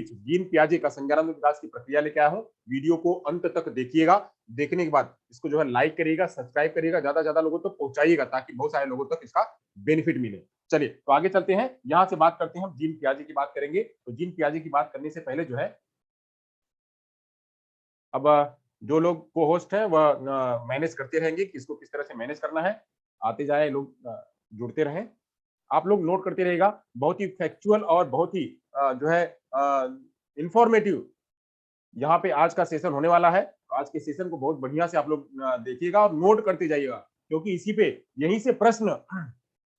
Gene पियाजे का संज्ञानात्मक विकास की प्रक्रिया लेके आया हूं। वीडियो को अंत तक देखिएगा, देखने के बाद इसको जो है लाइक करिएगा, सब्सक्राइब करिएगा, ज्यादा ज्यादा लोगों तक पहुंचाइएगा ताकि बहुत सारे लोगों तक इसका बेनिफिट मिले। चलिए तो आगे चलते हैं, यहां से बात करते हैं, हम जीन पियाजे की बात करेंगे। तो जीन पियाजे की बात करने से पहले जो है, अब जो लोग को होस्ट है वह मैनेज करते रहेंगे कि इसको किस तरह से मैनेज करना है, आते जाए लोग, जुड़ते रहें, आप लोग नोट करते रहेगा। बहुत ही फैक्चुअल और बहुत ही जो है इंफॉर्मेटिव यहाँ पे आज का सेशन होने वाला है। आज के सेशन को बहुत बढ़िया से आप लोग देखिएगा और नोट करते जाइएगा, क्योंकि इसी पे यहीं से प्रश्न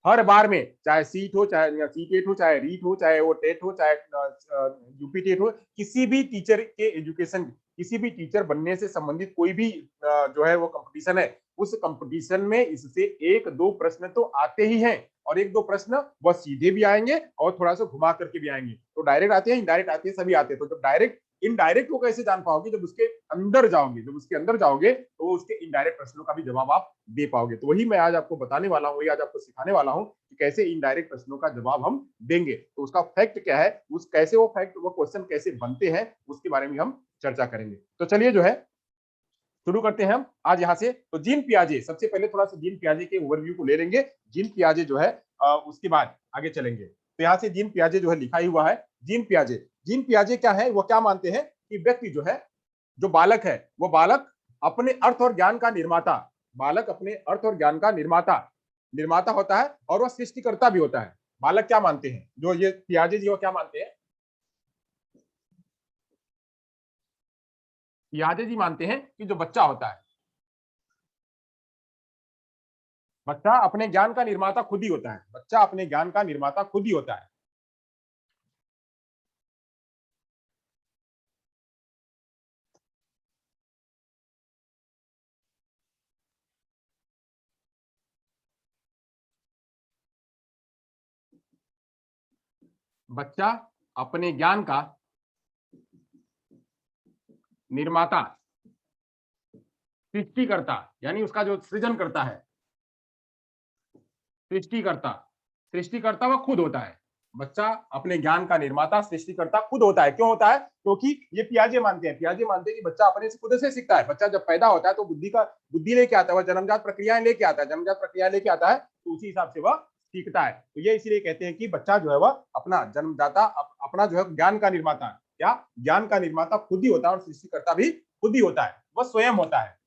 हर बार में, चाहे सीट हो, चाहे सीटेट हो, चाहे रीट हो, चाहे वो टेट हो, चाहे यूपी टेट हो, किसी भी टीचर के एजुकेशन, किसी भी टीचर बनने से संबंधित कोई भी जो है वो कंपटीशन है, उस कंपटीशन में इससे एक दो प्रश्न तो आते ही हैं, और एक दो प्रश्न वह सीधे भी आएंगे और थोड़ा सा घुमा करके भी आएंगे। तो डायरेक्ट आते हैं, इनडायरेक्ट आते हैं, सभी आते हैं। तो जब डायरेक्ट इनडायरेक्ट को कैसे जान पाओगे, जब उसके अंदर जाओगे, जब उसके अंदर जाओगे तो उसके इनडायरेक्ट प्रश्नों का भी जवाब आप दे पाओगे। तो वही मैं आज आपको बताने वाला हूँ, वही आज आपको सिखाने वाला हूँ कि कैसे इनडायरेक्ट प्रश्नों का जवाब हम देंगे। तो उसका फैक्ट क्या है, उस कैसे वो फैक्ट, वो क्वेश्चन कैसे बनते हैं, उसके बारे में हम चर्चा करेंगे। तो चलिए जो है शुरू करते हैं हम आज यहाँ से। तो जीन पियाजे, सबसे पहले थोड़ा सा जीन पियाजे के ओवरव्यू को ले लेंगे। जीन पियाजे जो है उसके बाद आगे चलेंगे। तो यहाँ से जीन पियाजे जो है लिखा ही हुआ है। जीन पियाजे, जीन पियाजे क्या है, वो क्या मानते हैं कि व्यक्ति जो है, जो बालक है, वो बालक अपने अर्थ और ज्ञान का निर्माता, बालक अपने अर्थ और ज्ञान का निर्माता निर्माता होता है, और वह सृष्टिकर्ता भी होता है। बालक क्या मानते हैं, जो ये पियाजे जी वो क्या मानते हैं, पियाजे जी मानते हैं कि जो बच्चा होता है, बच्चा अपने ज्ञान का निर्माता खुद ही होता है, बच्चा अपने ज्ञान का निर्माता खुद ही होता है। बच्चा अपने ज्ञान का निर्माता, सृष्टिकर्ता, यानी उसका जो सृजन करता है, सृष्टिकर्ता, सृष्टिकर्ता वह खुद होता है। बच्चा अपने ज्ञान का निर्माता, सृष्टिकर्ता खुद होता है। क्यों होता है, क्योंकि ये पियाजे मानते हैं, पियाजे मानते हैं कि बच्चा अपने से खुद से सीखता है। बच्चा जब पैदा होता है तो बुद्धि लेके आता है, वह जन्मजात प्रक्रियाएं लेके आता है, जन्मजात प्रक्रिया लेके आता है, तो उसी हिसाब से वह सीखता है। तो ये इसीलिए कहते हैं कि बच्चा जो है वह अपना जन्मदाता, अपना जो है ज्ञान का निर्माता, क्या ज्ञान का निर्माता खुद ही होता है, और सृष्टिकर्ता भी खुद ही होता है, वह स्वयं होता है,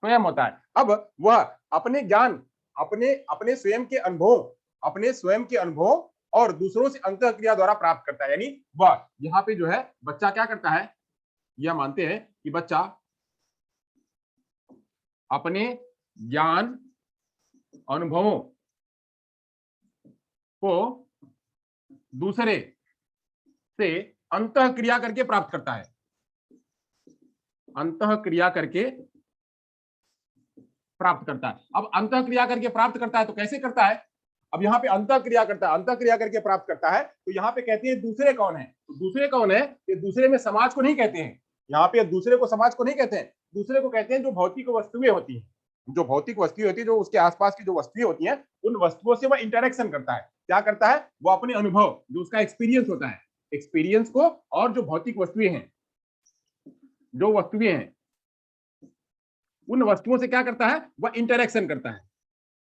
स्वयं होता है। अब वह अपने ज्ञान, अपने अपने स्वयं के अनुभव, अपने स्वयं के अनुभव और दूसरों से अंतः क्रिया द्वारा प्राप्त करता है। यानी वह यहाँ पे जो है बच्चा क्या करता है, यह मानते हैं कि बच्चा अपने ज्ञान अनुभवों को दूसरे से अंतः क्रिया करके प्राप्त करता है, अंतः क्रिया करके प्राप्त करता है। अब अंतः क्रिया करके प्राप्त करता है तो कैसे करता है, अब यहाँ पे अंतः क्रिया करता है, अंतः क्रिया करके प्राप्त करता है, तो यहाँ पे कहते हैं दूसरे कौन है, तो दूसरे कौन है, ये दूसरे में समाज को नहीं कहते हैं, यहाँ पे दूसरे को समाज को नहीं कहते हैं, दूसरे को कहते हैं जो भौतिक वस्तुएं होती हैं, जो भौतिक वस्तुएं होती है, जो उसके आसपास की जो वस्तुएं होती हैं, उन वस्तुओं से वह इंटरेक्शन करता है। क्या करता है, वो अपने अनुभव, जो उसका एक्सपीरियंस होता है, एक्सपीरियंस को, और जो भौतिक वस्तुएं हैं, जो वस्तुएं हैं, उन वस्तुओं से क्या करता है, वह इंटरेक्शन करता है,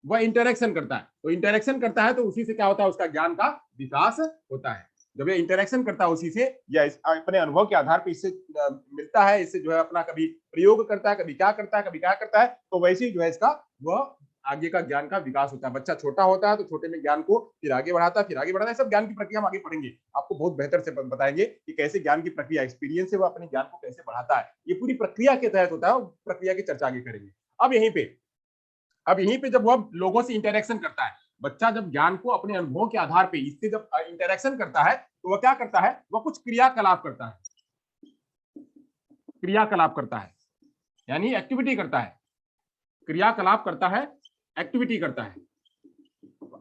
वह इंटरेक्शन करता है। तो इंटरेक्शन करता है तो उसी से क्या होता है, उसका ज्ञान का विकास होता है। जब ये इंटरेक्शन करता है उसी से, या अपने अनुभव के आधार पर इससे मिलता है, इससे जो है अपना कभी प्रयोग करता है, कभी क्या करता है, कभी क्या करता है, तो वैसे ही जो है इसका वह आगे का ज्ञान का विकास होता है। बच्चा छोटा होता है तो छोटे में ज्ञान को फिर आगे बढ़ाता है, फिर आगे बढ़ाता है। सब ज्ञान की प्रक्रिया हम आगे पढ़ेंगे, आपको बहुत बेहतर से बताएंगे कि कैसे ज्ञान की प्रक्रिया, एक्सपीरियंस से वो अपने ज्ञान को कैसे बढ़ाता है, ये पूरी प्रक्रिया के तहत होता है, प्रक्रिया की चर्चा आगे करेंगे। अब यहीं पे जब वह लोगों से इंटरेक्शन करता है, बच्चा जब ज्ञान को अपने अनुभवों के आधार पे इससे जब इंटरेक्शन करता है, तो वह क्या करता है, वह कुछ क्रियाकलाप करता है, क्रियाकलाप करता है, यानी एक्टिविटी करता है, क्रियाकलाप करता है, एक्टिविटी करता है।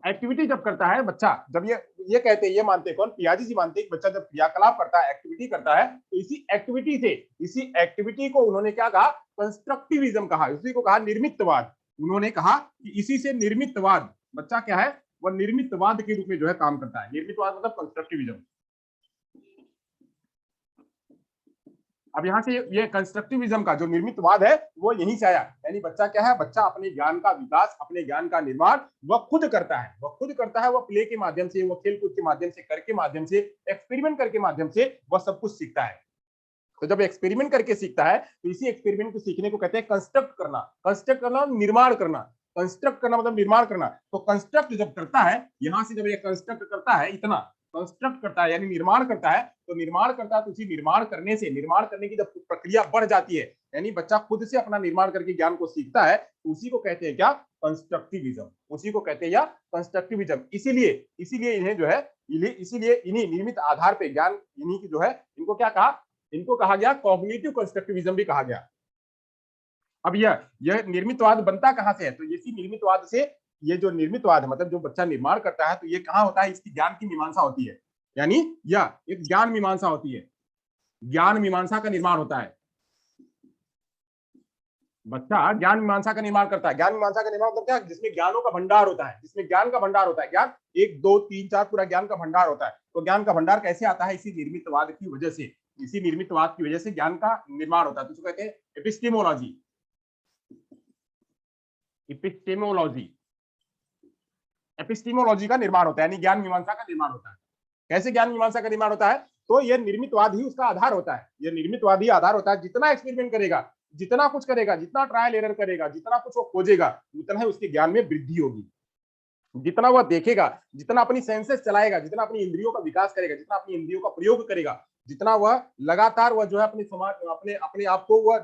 एक्टिविटी जब करता है बच्चा, जब ये कहते हैं, ये मानते हैं कौन, पियाजी जी मानते हैं कि बच्चा जब क्रियाकलाप करता है, एक्टिविटी करता है, तो इसी एक्टिविटी से, इसी एक्टिविटी को उन्होंने क्या कहा, कंस्ट्रक्टिविज्म कहा, इसी को कहा निर्मितवाद। उन्होंने कहा कि इसी से निर्मितवाद, बच्चा क्या है, वह निर्मितवाद के रूप में जो है काम करता है। निर्मितवाद मतलब कंस्ट्रक्टिविज्म। अब यहाँ से ये कंस्ट्रक्टिविज्म का जो निर्मितवाद है वो यहीं से आया। यानी बच्चा क्या है, बच्चा अपने ज्ञान का विकास, अपने ज्ञान का निर्माण वह खुद करता है। वह खुद करता है, वह प्ले के माध्यम से, वह खेल कूद के माध्यम से, कर के माध्यम से, एक्सपेरिमेंट करके माध्यम से वह सब कुछ सीखता है। तो जब एक्सपेरिमेंट करके सीखता है तो इसी एक्सपेरिमेंट को सीखने को कहते हैं कंस्ट्रक्ट करना। कंस्ट्रक्ट करना निर्माण करना, कंस्ट्रक्ट करना मतलब निर्माण करना। तो कंस्ट्रक्ट जब करता है, यहां से जब ये कंस्ट्रक्ट करता है, इतना कंस्ट्रक्ट करता है यानी निर्माण करता है, तो निर्माण करता है तो उसी निर्माण करने से, निर्माण करने की जब प्रक्रिया बढ़ जाती है, यानी बच्चा खुद से अपना निर्माण करके ज्ञान को सीखता है, तो उसी को कहते हैं क्या, कंस्ट्रक्टिविज्म। उसी को कहते हैं या कंस्ट्रक्टिविज्म। इसीलिए इसीलिए इन्हें जो है, इसीलिए इन्हीं निर्मित आधार पे ज्ञान, इन्हीं की जो है, इनको क्या कहा, इनको कहा गया कॉग्निटिव कंस्ट्रक्टिविज्म भी कहा गया। अब यह निर्मितवाद बनता कहां से है, तो इसी निर्मितवाद से, ये जो निर्मितवाद है मतलब जो बच्चा निर्माण करता है, तो ये कहां होता है, इसकी ज्ञान की मीमांसा होती है। यानी यह एक ज्ञान मीमांसा होती है, ज्ञान मीमांसा का निर्माण होता है। बच्चा ज्ञान मीमांसा का निर्माण करता है। ज्ञान मीमांसा का निर्माण मतलब क्या, जिसमें ज्ञानों का भंडार होता है, जिसमें ज्ञान का भंडार होता है, ज्ञान 1 2 3 4 पूरा ज्ञान का भंडार होता है। तो ज्ञान का भंडार कैसे आता है, इसी निर्मितवाद की वजह से, इसी निर्मितवाद की वजह से ज्ञान का निर्माण होता है। तो इसको कहते हैं एपिस्टेमोलॉजी। एपिस्टेमोलॉजी, एपिस्टेमोलॉजी का निर्माण होता है, यानी ज्ञान मीमांसा का निर्माण होता है। कैसे ज्ञान मीमांसा का निर्माण होता है, तो यह निर्मितवाद ही उसका आधार होता है। यह निर्मितवाद ही आधार होता है। जितना एक्सपेरिमेंट करेगा, जितना कुछ करेगा, जितना ट्रायल एरर करेगा, जितना कुछ वो खोजेगा, उतना ही उसके ज्ञान में वृद्धि होगी। जितना वह देखेगा, जितना अपनी सेंसेस चलाएगा, जितना अपनी इंद्रियों का विकास करेगा, जितना अपनी इंद्रियों का प्रयोग करेगा, जितना वह लगातार वह जो है अपने समाज, अपने अपने आप को वह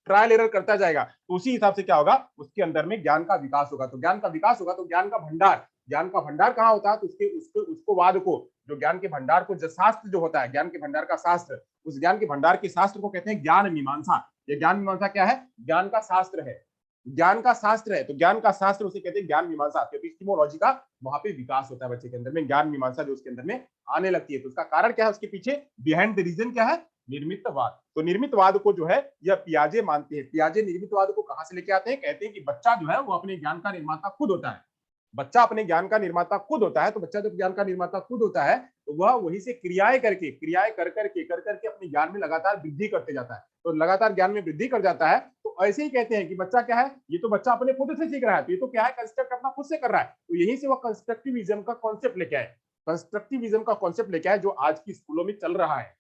ट्रायल एरर करता जाएगा, तो उसी हिसाब से क्या होगा, उसके अंदर में ज्ञान का विकास होगा। तो ज्ञान का विकास होगा तो ज्ञान का भंडार, ज्ञान का भंडार कहाँ होता है, तो उसके उसको उसको वाद को, जो ज्ञान के भंडार को, जो शास्त्र जो होता है, ज्ञान के भंडार का शास्त्र, उस ज्ञान के भंडार के शास्त्र को कहते हैं ज्ञान मीमांसा। ये ज्ञान मीमांसा क्या है, ज्ञान का शास्त्र है, ज्ञान का शास्त्र है। तो ज्ञान का शास्त्र उसे कहते हैं ज्ञान मीमांसा। एपिस्टेमोलॉजी का वहां पे विकास होता है बच्चे के अंदर में, ज्ञान मीमांसा जो उसके अंदर में आने लगती है। तो उसका कारण क्या है, उसके पीछे बिहाइंड द रीजन क्या है, निर्मितवाद। तो निर्मितवाद को जो है यह पियाजे मानते हैं। पियाजे निर्मितवाद को कहां से लेके आते हैं, कहते हैं कि बच्चा जो है वो अपने ज्ञान का निर्माता खुद होता है। बच्चा अपने ज्ञान का निर्माता खुद होता है। तो बच्चा जब ज्ञान का निर्माता खुद होता है, तो वह वहीं से क्रियाएं करके, क्रियाएं कर करके अपने ज्ञान में लगातार वृद्धि करते जाता है। तो लगातार ज्ञान में वृद्धि कर जाता है। तो ऐसे ही कहते हैं कि बच्चा क्या है, ये तो बच्चा अपने खुद से सीख रहा है, तो ये तो क्या है, कंस्ट्रक्ट अपना खुद से कर रहा है। तो यहीं से वह कंस्ट्रक्टिविज्म का कॉन्सेप्ट लेके आए, कंस्ट्रक्टिविज्म का कॉन्सेप्ट लेके आए, जो आज की स्कूलों में चल रहा है,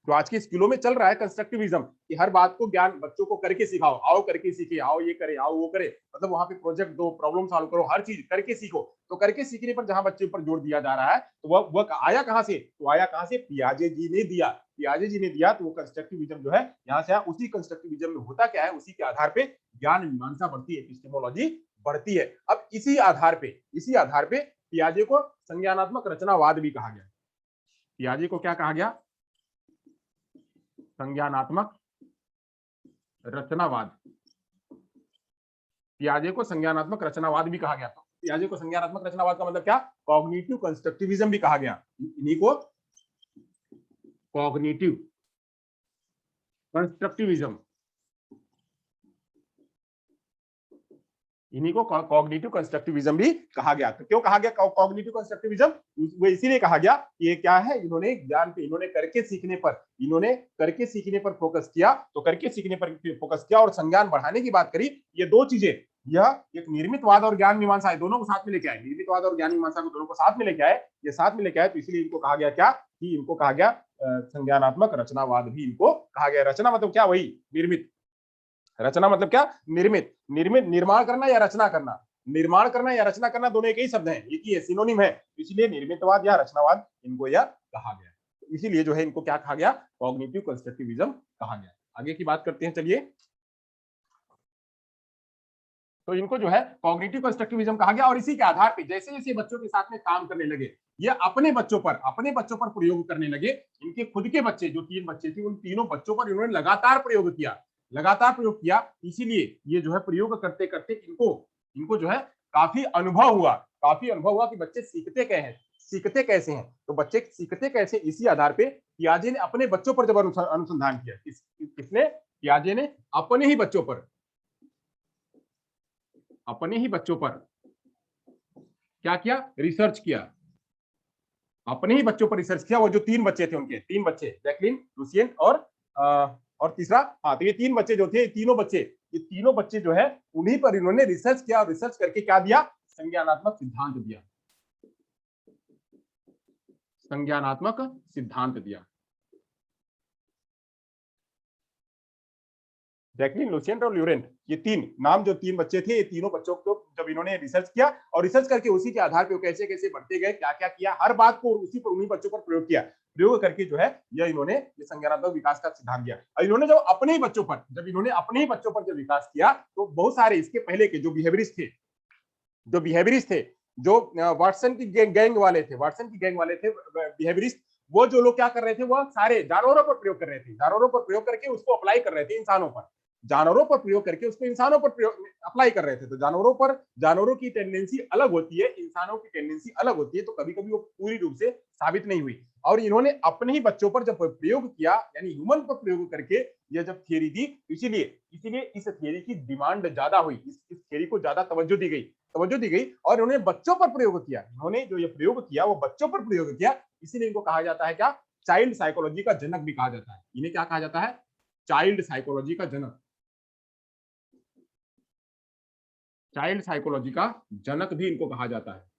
जो आज की स्कूलों में चल रहा है कंस्ट्रक्टिविज्म, कि हर बात को ज्ञान बच्चों को करके सिखाओ, आओ करके सीखे, आओ ये करे, आओ वो करे, मतलब वहां पे प्रोजेक्ट दो, प्रॉब्लम सॉल्व करो, हर चीज करके सीखो। तो करके सीखने पर जहां बच्चे पर जोर दिया जा रहा है, तो वह आया कहां से, तो आया कहां से, पियाजे जी ने दिया। पियाजे जी ने दिया, तो वो कंस्ट्रक्टिविज्म जो है यहाँ से आया। उसी कंस्ट्रक्टिविज्म में होता क्या है, उसी के आधार पे ज्ञान मीमांसा बढ़ती है, एपिस्टेमोलॉजी बढ़ती है। अब इसी आधार पे पियाजे को संज्ञानात्मक रचनावाद भी कहा गया। पियाजे को क्या कहा गया, संज्ञानात्मक रचनावाद। पियाजे को संज्ञानात्मक रचनावाद भी कहा गया। तो पियाजे को संज्ञानात्मक रचनावाद का मतलब क्या, कॉग्निटिव कंस्ट्रक्टिविज्म भी कहा गया। इन्हीं को कॉग्निटिव कंस्ट्रक्टिविज्म, इन्हीं को कॉग्निटिव कंस्ट्रक्टिविज्म भी कहा गया। तो क्यों कहा गया कॉग्निटिव कंस्ट्रक्टिविज्म, वो इसीलिए कहा गया कि ये क्या है, इन्होंने ज्ञान पे, इन्होंने करके सीखने पर फोकस किया। तो करके सीखने पर फोकस किया और संज्ञान बढ़ाने की बात करी। ये दो चीजें, यह एक निर्मितवाद और ज्ञान मीमांसा, दोनों को साथ में लेके आए, निर्मितवाद और ज्ञान मीमांसा को दोनों को साथ में लेके आए। ये साथ में लेके आए, तो इसलिए इनको कहा गया क्या, कि इनको कहा गया संज्ञानात्मक रचनावाद भी इनको कहा गया। रचना मतलब क्या, वही निर्मित, रचना मतलब क्या, निर्मित, निर्माण करना या रचना करना, निर्माण करना या रचना करना दोनों एक ही शब्द हैं, एक ही है, सिनोनिम है। इसलिए निर्मितवाद या रचनावाद इनको यह कहा गया। इसीलिए जो है इनको क्या कहा गया, कॉग्निटिव कंस्ट्रक्टिविज्म कहा गया। आगे की बात करते हैं, चलिए। तो इनको जो है कॉग्निटिव कंस्ट्रक्टिविज्म कहा गया। और इसी के आधार पे जैसे जैसे बच्चों के साथ में काम करने लगे, ये अपने बच्चों पर प्रयोग करने लगे। इनके खुद के बच्चे, जो 3 बच्चे थे, उन तीनों बच्चों पर इन्होंने लगातार प्रयोग किया। इसीलिए ये जो है प्रयोग करते करते इनको जो है काफी अनुभव हुआ कि बच्चे सीखते कैसे हैं। तो बच्चे सीखते कैसे, इसी आधार पे पियाजे ने अपने बच्चों पर जब अनुसंधान किया। किसने, पियाजे ने अपने ही बच्चों पर क्या किया? रिसर्च किया, अपने ही बच्चों पर रिसर्च किया। वो जो 3 बच्चे थे, उनके 3 बच्चे, जैकलिन, लुसियन और तीसरा, हाँ, तो ये 3 बच्चे जो थे, ये तीनों बच्चे जो है, उन्हीं पर इन्होंने रिसर्च किया और रिसर्च करके क्या दिया? संज्ञानात्मक सिद्धांत दिया, संज्ञानात्मक सिद्धांत दिया। जैकलिन, लुसियन और ल्यूरेंट, ये 3 नाम, जो 3 बच्चे थे, ये तीनों बच्चों को जब इन्होंने रिसर्च किया और रिसर्च करके उसी के आधार पे कैसे कैसे बढ़ते गए, क्या क्या किया, हर बात को उसी पर, उन्हीं बच्चों पर प्रयोग किया। प्रयोग करके जो है, यह इन्होंने ये संज्ञानात्मक विकास का सिद्धांत दिया। और इन्होंने जब अपने ही बच्चों पर जब विकास किया, तो बहुत सारे इसके पहले के जो बिहेवियरिस्ट थे, जो वाटसन की गैंग वाले थे, बिहेवियरिस्ट, वो जो लोग क्या कर रहे थे, वो सारे जानवरों पर प्रयोग कर रहे थे, जानवरों पर प्रयोग करके उसको अप्लाई कर रहे थे इंसानों पर, जानवरों पर प्रयोग करके उसको इंसानों पर अप्लाई कर रहे थे। तो जानवरों की टेंडेंसी अलग होती है, इंसानों की टेंडेंसी अलग होती है, तो कभी कभी वो पूरी रूप से साबित नहीं हुई। और इन्होंने अपने ही बच्चों पर जब प्रयोग किया, यानी ह्यूमन पर प्रयोग करके ये जब थियरी दी, इसीलिए इस थियरी की डिमांड ज्यादा हुई, इस थियरी को ज्यादा तवज्जो दी गई और इन्होंने बच्चों पर प्रयोग किया। इन्होंने जो ये प्रयोग किया वो बच्चों पर प्रयोग किया, इसीलिए इनको कहा जाता है क्या? चाइल्ड साइकोलॉजी का जनक भी कहा जाता है। इन्हें क्या कहा जाता है? चाइल्ड साइकोलॉजी का जनक, चाइल्ड साइकोलॉजी का जनक भी इनको कहा जाता है।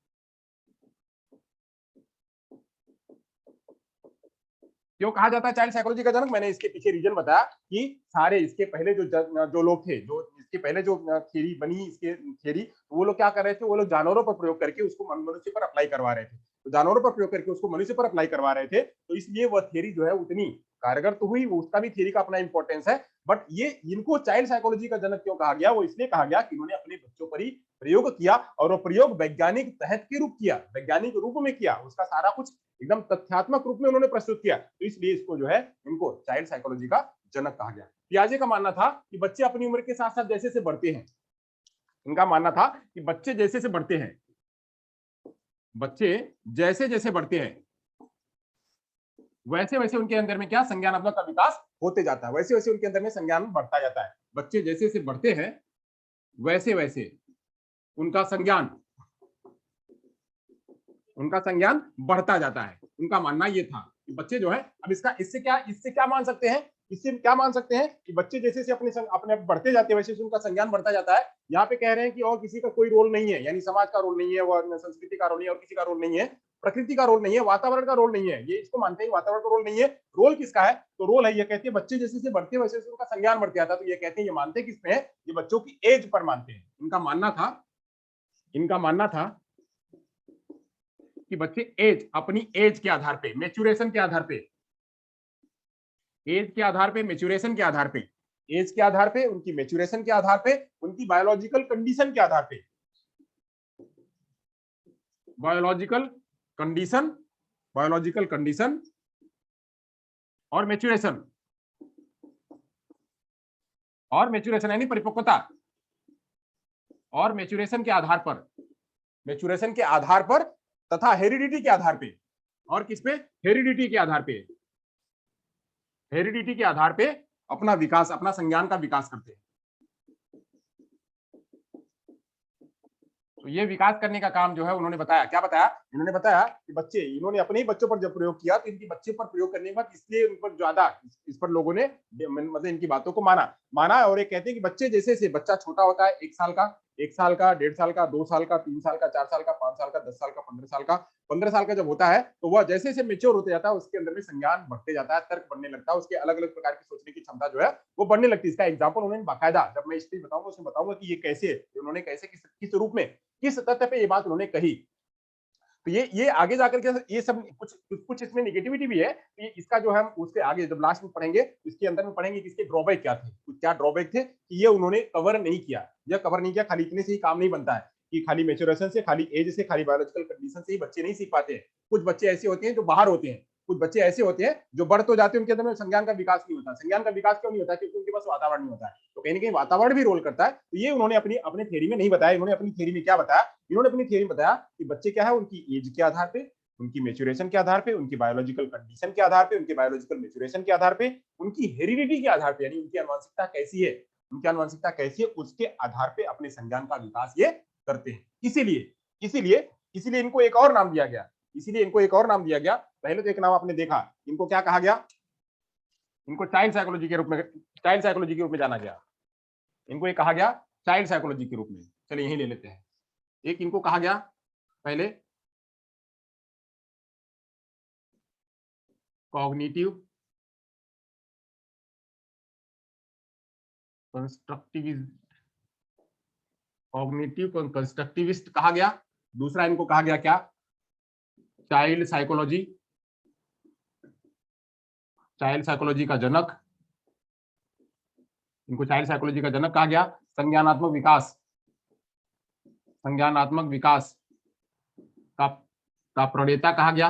क्यों कहा जाता है चाइल्ड साइकोलॉजी का जनक? मैंने इसके पीछे रीजन बताया कि सारे इसके पहले जो लोग थे, जो इसके पहले जो थियरी बनी, इसके थियरी, वो लोग क्या कर रहे थे? वो लोग जानवरों पर प्रयोग करके उसको मनुष्य पर अप्लाई करवा रहे थे। तो जानवरों पर प्रयोग करके उसको मनुष्य पर अप्लाई करवा रहे थे, तो इसलिए वह थियरी जो है उतनी कारगर तो हुई, उसका भी थियरी का अपना इंपॉर्टेंस है। बट ये इनको चाइल्ड साइकोलॉजी का जनक क्यों कहा गया? वो इसलिए कहा गया कि इन्होंने अपने बच्चों पर ही प्रयोग किया, और वो प्रयोग वैज्ञानिक तहत के रूप किया, वैज्ञानिक रूप में किया, उसका सारा कुछ एकदम तथ्यात्मक रूप में उन्होंने प्रस्तुत किया। तो इसलिए इसको जो है, इनको चाइल्ड साइकोलॉजी का जनक कहा गया। पियाजे का मानना था कि बच्चे अपनी उम्र के साथ साथ जैसे से बढ़ते हैं, इनका मानना था कि बच्चे जैसे से बढ़ते हैं, बच्चे जैसे जैसे बढ़ते हैं, वैसे वैसे उनके अंदर में क्या? संज्ञानात्मक का विकास होते जाता है, वैसे वैसे उनके अंदर में संज्ञान बढ़ता जाता है। बच्चे जैसे से बढ़ते हैं, वैसे वैसे उनका संज्ञान बढ़ता जाता है। उनका मानना यह था कि बच्चे जो है, अब इससे क्या मान सकते हैं? इससे क्या मान सकते हैं कि बच्चे जैसे से अपने बढ़ते जाते हैं, वैसे उनका संज्ञान बढ़ता जाता है। यहाँ पे कह रहे हैं कि और किसी का कोई रोल नहीं है, यानी समाज का रोल नहीं है, वो संस्कृति का रोल नहीं है, और किसी का रोल नहीं है, प्रकृति का रोल नहीं है, वातावरण का रोल नहीं है। ये इसको मानते हैं वातावरण का रोल नहीं है। रोल किसका है? तो रोल है, ये कहते हैं बच्चे जैसे से बढ़ते वैसे उनका संज्ञान बढ़ते जाता है। तो ये कहते हैं, ये मानते हैं किसमें है? ये बच्चों की एज पर मानते हैं। इनका मानना था कि बच्चे अपनी एज के आधार पे, मैच्योरेशन के आधार पे, मैच्योरेशन के आधार पे, एज के आधार पे, उनकी मैच्योरेशन के आधार पे, उनकी बायोलॉजिकल कंडीशन के आधार पे, बायोलॉजिकल कंडीशन और मैच्योरेशन यानी परिपक्वता, और मैच्योरेशन के आधार पर तथा हेरिडिटी के आधार पे, और किस पे? हेरिडिटी के आधार पे अपना संज्ञान का विकास करते हैं। तो ये विकास करने का काम जो है उन्होंने बताया। क्या बताया? इन्होंने बताया कि इन्होंने अपने ही बच्चों पर जब प्रयोग किया, तो इनके बच्चे पर प्रयोग करने के बाद इसलिए उन पर ज्यादा, इस पर लोगों ने मतलब इनकी बातों को माना। और ये कहते हैं कि बच्चे जैसे बच्चा छोटा होता है, 1 साल का, 1.5 साल का, 2 साल का, 3 साल का, 4 साल का, 5 साल का, 10 साल का, 15 साल का जब होता है, तो वह जैसे जैसे मेच्योर होते जाता है, उसके अंदर में संज्ञान बढ़ते जाता है, तर्क बढ़ने लगता है, उसके अलग अलग प्रकार की सोचने की क्षमता जो है वो बढ़ने लगती है। इसका एग्जाम्पल उन्होंने बाकायदा, जब मैं इसलिए बताऊंगा, उसमें बताऊंगा कि ये कैसे, उन्होंने कैसे, किस रूप में, किस तथ्य पे ये बात उन्होंने कही। तो ये आगे जाकर के ये सब कुछ इसमें निगेटिविटी भी है। तो ये इसका जो हम उसके आगे जब लास्ट में पढ़ेंगे, इसके अंदर में पढ़ेंगे कि इसके ड्रॉबैक क्या थे, क्या ड्रॉबैक थे कि ये उन्होंने कवर नहीं किया। खाली इतने से ही काम नहीं बनता है कि खाली मैच्योरेशन से, खाली एज से, खाली बायोलॉजिकल कंडीशन से ही बच्चे नहीं सीख पाते हैं। कुछ बच्चे ऐसे होते हैं जो बाहर होते हैं, कुछ बच्चे ऐसे होते हैं जो बढ़ तो जाते हैं, उनके अंदर में संज्ञान का विकास नहीं होता। संज्ञान का विकास क्यों नहीं होता? क्योंकि उनके पास वातावरण नहीं होता है। तो कहीं ना कहीं वातावरण भी रोल करता है। तो ये उन्होंने अपने थ्योरी में नहीं बताया। इन्होंने अपनी थ्योरी में क्या बताया? इन्होंने अपनी थ्योरी में बताया कि बच्चे क्या है, उनकी एज के आधार पे, उनकी मैच्योरेशन के आधार पे, उनकी बायोलॉजिकल कंडीशन के आधार पे, उनके बायोलॉजिकल मैच्योरेशन के आधार पे, उनकी हेरिडिटी के आधार पे, यानी उनकी आनुवंशिकता कैसी है, उसके आधार पे अपने संज्ञान का विकास ये करते हैं। इसीलिए इसीलिए इनको एक और नाम दिया गया, इसीलिए इनको एक और नाम दिया गया। पहले तो एक नाम आपने देखा, इनको क्या कहा गया, इनको चाइल्ड साइकोलॉजी के रूप में, चाइल्ड साइकोलॉजी के रूप में जाना गया, इनको एक कहा गया चाइल्ड साइकोलॉजी के रूप में। चलिए यही ले लेते हैं। एक इनको कहा गया पहले कॉग्निटिव कंस्ट्रक्टिविस्ट, कॉग्निटिव कंस्ट्रक्टिविस्ट कहा गया। दूसरा इनको कहा गया क्या, चाइल्ड साइकोलॉजी, चाइल्ड साइकोलॉजी का जनक, इनको चाइल्ड साइकोलॉजी का जनक कहा गया। संज्ञानात्मक विकास, संज्ञानात्मक विकास का प्रणेता कहा गया,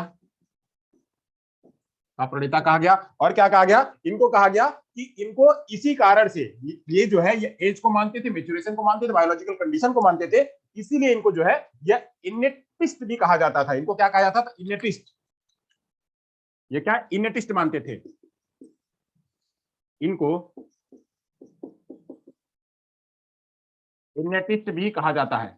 का प्रणेता कहा गया। और क्या कहा गया, इनको कहा गया कि इनको इसी कारण से, ये जो है ये एज को मानते थे, मेच्योरेशन को मानते थे, बायोलॉजिकल कंडीशन को मानते थे, इसीलिए इनको जो है ये इनेटिस्ट भी कहा जाता था। इनको क्या कहा जाता था, इनेटिस्ट। ये क्या इनेटिस्ट मानते थे इनको, इनेटिस्ट भी कहा जाता है।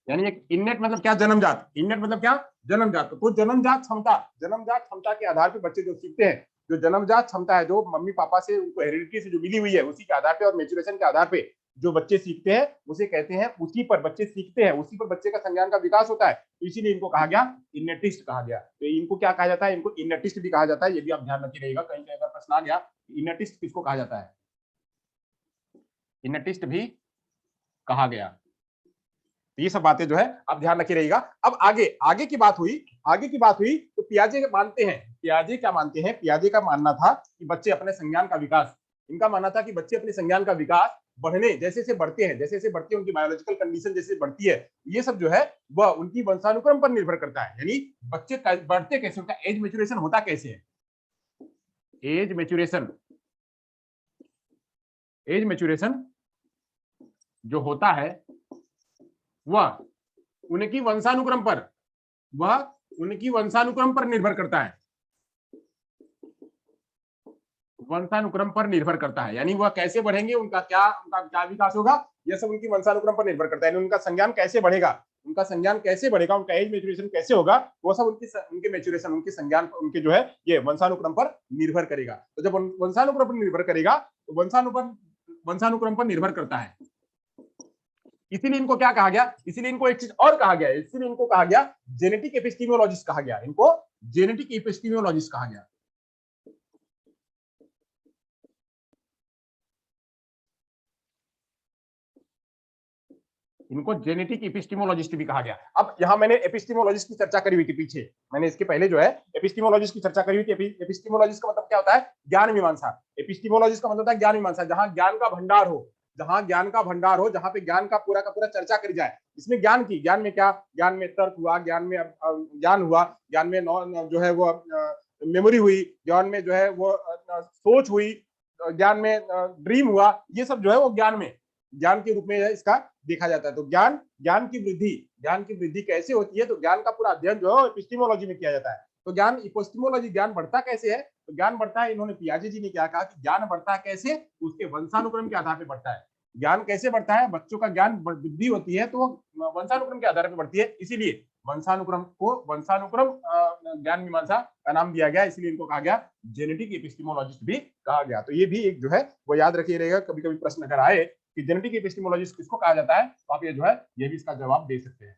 यानी एक इनेट मतलब क्या, जन्मजात, इनेट मतलब क्या, जन्मजात। तो जन्मजात क्षमता, जन्मजात क्षमता के आधार पर बच्चे जो सीखते हैं, जो जन्मजात क्षमता है, जो मम्मी पापा से उनको हेरिडिटी से जो मिली हुई है, उसी के आधार पे और मेच्योरेशन के आधार पे जो बच्चे सीखते हैं उसे कहते हैं, उसी पर बच्चे सीखते हैं, उसी पर बच्चे का संज्ञान का विकास होता है। तो इसीलिए इनको कहा गया इनेटिस्ट कहा गया। तो इनको क्या कहा जाता है, इनको इनेटिस्ट भी कहा जाता है। ये भी आप ध्यान रखिए रहेगा, कहीं कहीं अगर प्रश्न आ गया इनेटिस्ट किसको कहा जाता है, इनेटिस्ट भी कहा गया। ये सब बातें जो है आप ध्यान रखे रहेगा। अब आगे आगे की बात हुई, आगे की बात हुई तो पियाजे मानते हैं, पियाजे क्या मानते हैं, पियाजे का मानना था कि बच्चे अपने संज्ञान का विकास, इनका मानना था कि बच्चे अपने संज्ञान का विकास बढ़ने, जैसे जैसे बढ़ते हैं, जैसे जैसे बढ़ती है उनकी बायोलॉजिकल कंडीशन जैसे बढ़ती है, ये सब जो है वह उनकी वंशानुक्रम पर निर्भर करता है। यानी बच्चे बढ़ते कैसे, उनका एज मेच्योरेशन होता कैसे है, एज मेच्योरेशन, एज मेच्योरेशन जो होता है वह उनकी वंशानुक्रम पर, वह उनकी वंशानुक्रम पर निर्भर करता है, वंशानुक्रम पर निर्भर करता है। यानी वह कैसे बढ़ेंगे, उनका क्या विकास होगा, यह सब उनकी वंशानुक्रम पर निर्भर करता है। उनका संज्ञान कैसे बढ़ेगा, उनका संज्ञान कैसे बढ़ेगा, उनका एज मेच्योरेशन कैसे होगा, वो सब उनके मेच्योरेशन, उनके संज्ञान, उनके जो है ये वंशानुक्रम पर निर्भर करेगा। तो जब वंशानुक्रम पर निर्भर करेगा तो वंशानुक्रम पर निर्भर करता है। इसीलिए इनको क्या कहा गया, इसीलिए इनको एक चीज और कहा गया, इसीलिए इनको कहा गया जेनेटिक एपिस्टीमोलॉजिस्ट कहा गया, इनको जेनेटिक एपिस्टीमोलॉजिस्ट कहा गया। इनको जेनेटिक एपिस्टीमोलॉजिस्ट भी कहा गया। अब यहां मैंने एपिस्टीमोलॉजिस्ट की चर्चा करी हुई थी पीछे, मैंने इसके पहले जो है एपिस्टीमोलॉजिस्ट की चर्चा करी हुई थी। एपिस्टीमोलॉजिस्ट का मतलब क्या होता है, ज्ञान मीमांसा। एपिस्टीमोलॉजिस्ट का मतलब होता है ज्ञान मीमांसा, जहां ज्ञान का भंडार हो, जहां ज्ञान का भंडार हो, जहां पे ज्ञान का पूरा चर्चा करी जाए। इसमें ज्ञान की, ज्ञान में क्या, ज्ञान में तर्क हुआ, ज्ञान में ज्ञान हुआ, ज्ञान में जो है वो मेमोरी हुई, ज्ञान में जो है वो सोच हुई, ज्ञान में ड्रीम हुआ, ये सब जो है वो ज्ञान में, ज्ञान के रूप में इसका देखा जाता है। तो ज्ञान, ज्ञान की वृद्धि, ज्ञान की वृद्धि कैसे होती है, तो ज्ञान का पूरा अध्ययन जो है एपिस्टीमोलॉजी में किया जाता है। तो ज्ञान एपिस्टीमोलॉजी, ज्ञान बढ़ता कैसे है, तो ज्ञान बढ़ता है, इन्होंने पियाजे जी ने क्या कहा कि ज्ञान बढ़ता है कैसे, उसके वंशानुक्रम के आधार पर बढ़ता है। ज्ञान कैसे बढ़ता है, बच्चों का ज्ञान वृद्धि होती है तो वंशानुक्रम के आधार पर बढ़ती है। इसीलिए वंशानुक्रम को वंशानुक्रम ज्ञान मीमांसा का नाम दिया गया, इसलिए इनको कहा गया जेनेटिक एपिस्टीमोलॉजिस्ट भी कहा गया। तो ये भी एक जो है वो याद रखिए रहेगा, कभी कभी प्रश्न अगर आए कि जेनेटिक एपिस्टीमोलॉजिस्ट किसको कहा जाता है, तो आप ये जो है ये भी इसका जवाब दे सकते हैं।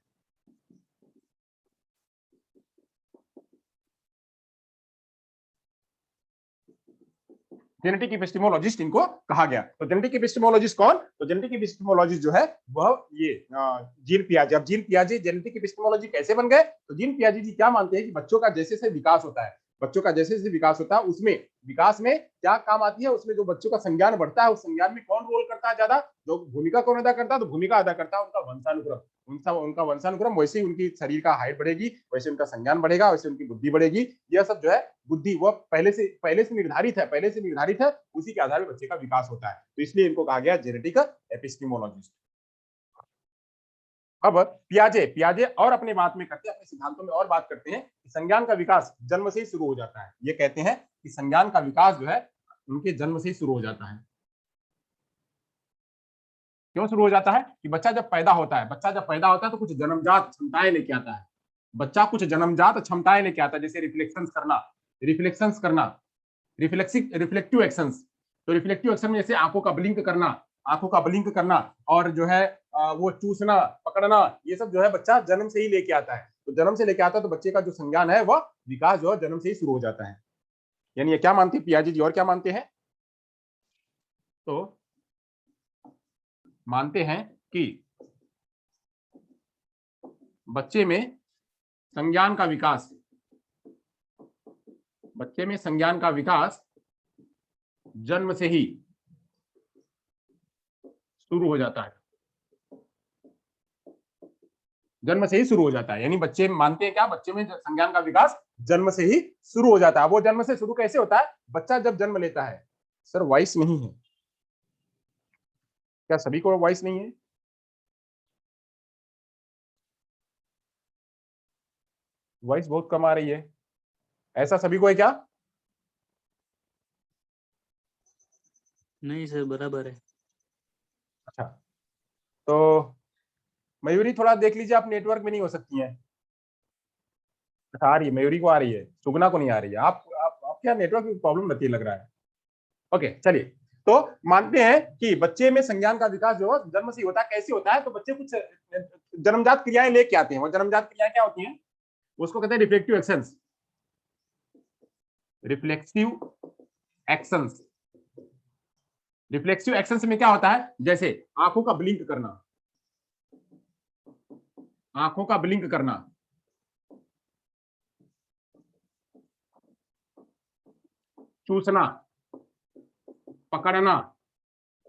जेनेटिक एपिस्टेमोलॉजिस्ट इनको कहा गया। तो जेनेटिक एपिस्टेमोलॉजिस्ट कौन, तो जेनेटिक एपिस्टेमोलॉजिस्ट जो है वह ये जीन पियाजे। अब जीन पियाजे जेनेटिक एपिस्टेमोलॉजी कैसे बन गए, तो जीन पियाजे जी क्या मानते हैं कि बच्चों का जैसे जैसे विकास होता है, बच्चों का जैसे जैसे विकास होता है उसमें विकास में क्या काम आती है, उसमें जो बच्चों का संज्ञान बढ़ता है उस संज्ञान में कौन रोल करता है ज्यादा, जो भूमिका कौन अदा करता है, तो भूमिका अदा करता है उनका वंशानुक्रम। उनका वंशानुक्रम, वैसे ही उनकी शरीर का हाइट बढ़ेगी, वैसे उनका संज्ञान बढ़ेगा, वैसे उनकी बुद्धि बढ़ेगी। यह सब जो है बुद्धि वो पहले से निर्धारित है, पहले से निर्धारित है, उसी के आधार पर बच्चे का विकास होता है। तो इसलिए इनको कहा गया जेनेटिक एपिस्टेमोलॉजिस्ट। अब पियाजे, पियाजे और अपने बात में करते हैं, अपने सिद्धांतों में और बात करते हैं कि संज्ञान का विकास जन्म से ही शुरू हो जाता है। ये कहते हैं कि संज्ञान का विकास जो है उनके जन्म से ही शुरू हो जाता है। क्यों शुरू हो जाता है कि बच्चा जब पैदा होता है, तो कुछ जन्मजात क्षमताएं लेके आता है। बच्चा कुछ जन्मजात क्षमताएं लेके आता है, जैसे रिफ्लेक्शंस करना, रिफ्लेक्टिव एक्शंस। तो रिफ्लेक्टिव एक्शन में जैसे आंखों का ब्लिंक करना और जो है वो चूसना, पकड़ना, ये सब जो है बच्चा जन्म से ही लेके आता है। तो जन्म से लेके आता है तो बच्चे का जो संज्ञान है वह विकास जो है जन्म से ही शुरू हो जाता है। यानी ये क्या मानते हैं पियाजे जी, और क्या मानते हैं? तो मानते हैं कि बच्चे में संज्ञान का विकास जन्म से ही शुरू हो जाता है। जन्म से ही शुरू हो जाता है, यानी बच्चे मानते हैं क्या, बच्चे में संज्ञान का विकास जन्म से ही शुरू हो जाता है। वो जन्म से शुरू कैसे होता है? बच्चा जब जन्म लेता है। सर वॉइस नहीं है क्या? सभी को वॉइस नहीं है? वॉइस बहुत कम आ रही है, ऐसा सभी को है क्या? नहीं सर, बराबर है। अच्छा, तो मयूरी थोड़ा देख लीजिए, आप नेटवर्क में नहीं हो सकती हैं। अच्छा, आ रही है, मयूरी को आ रही है, सुगना को नहीं आ रही है। आप क्या नेटवर्क की प्रॉब्लम रहती है लग रहा है। ओके चलिए, तो मानते हैं कि बच्चे में संज्ञान का विकास जो है जन्म से ही होता है। कैसे होता है? तो बच्चे कुछ जन्मजात क्रियाएं लेके आते हैं। वो जन्मजात क्रियाएं क्या होती हैं? उसको कहते हैं रिफ्लेक्टिव एक्शंस। रिफ्लेक्सिव एक्शंस में क्या होता है? जैसे आंखों का ब्लिंक करना, चूसना, पकड़ना,